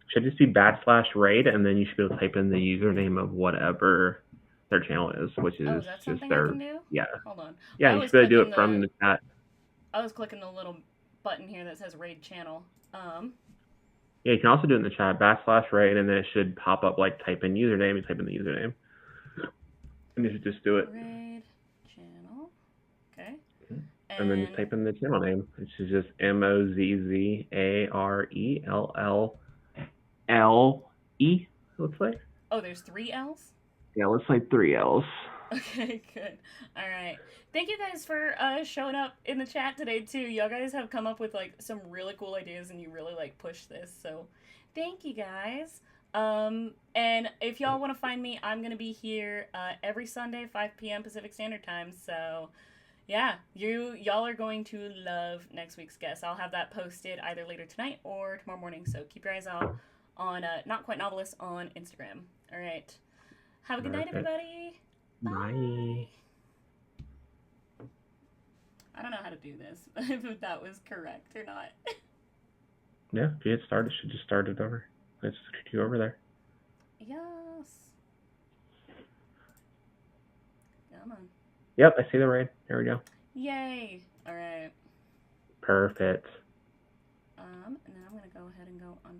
Should just be /raid, and then you should be able to type in the username of whatever their channel is, which Oh, is is that just something I their can do? yeah. Hold on. Yeah, I you was should be able to do clicking it from the the chat. I was clicking the little button here that says raid channel. Yeah, you can also do it in the chat /raid, and then it should pop up like type in username and type in the username, and you should just do it. Raid channel. Okay. And then just And type in the channel name, which is just MOZZARELLE. Looks like. oh, there's 3 L's? Yeah, let's like 3 L's. Okay, good. All right. Thank you guys for showing up in the chat today too. Y'all guys have come up with like some really cool ideas and you really like push this. So, thank you guys. And if y'all want to find me, I'm going to be here every Sunday 5 p.m. Pacific Standard Time. So, yeah, y'all are going to love next week's guest. I'll have that posted either later tonight or tomorrow morning. So, keep your eyes out on Not Quite Novelist on Instagram. All right. Have a good night, Perfect. everybody. Bye. Bye. I don't know how to do this, if that was correct or not. Yeah, if you get started, should just start it over. Let's kick you over there. Yes. Come on. Yep, I see the raid. There we go. Yay. All right. Perfect. And then I'm going to go ahead and go on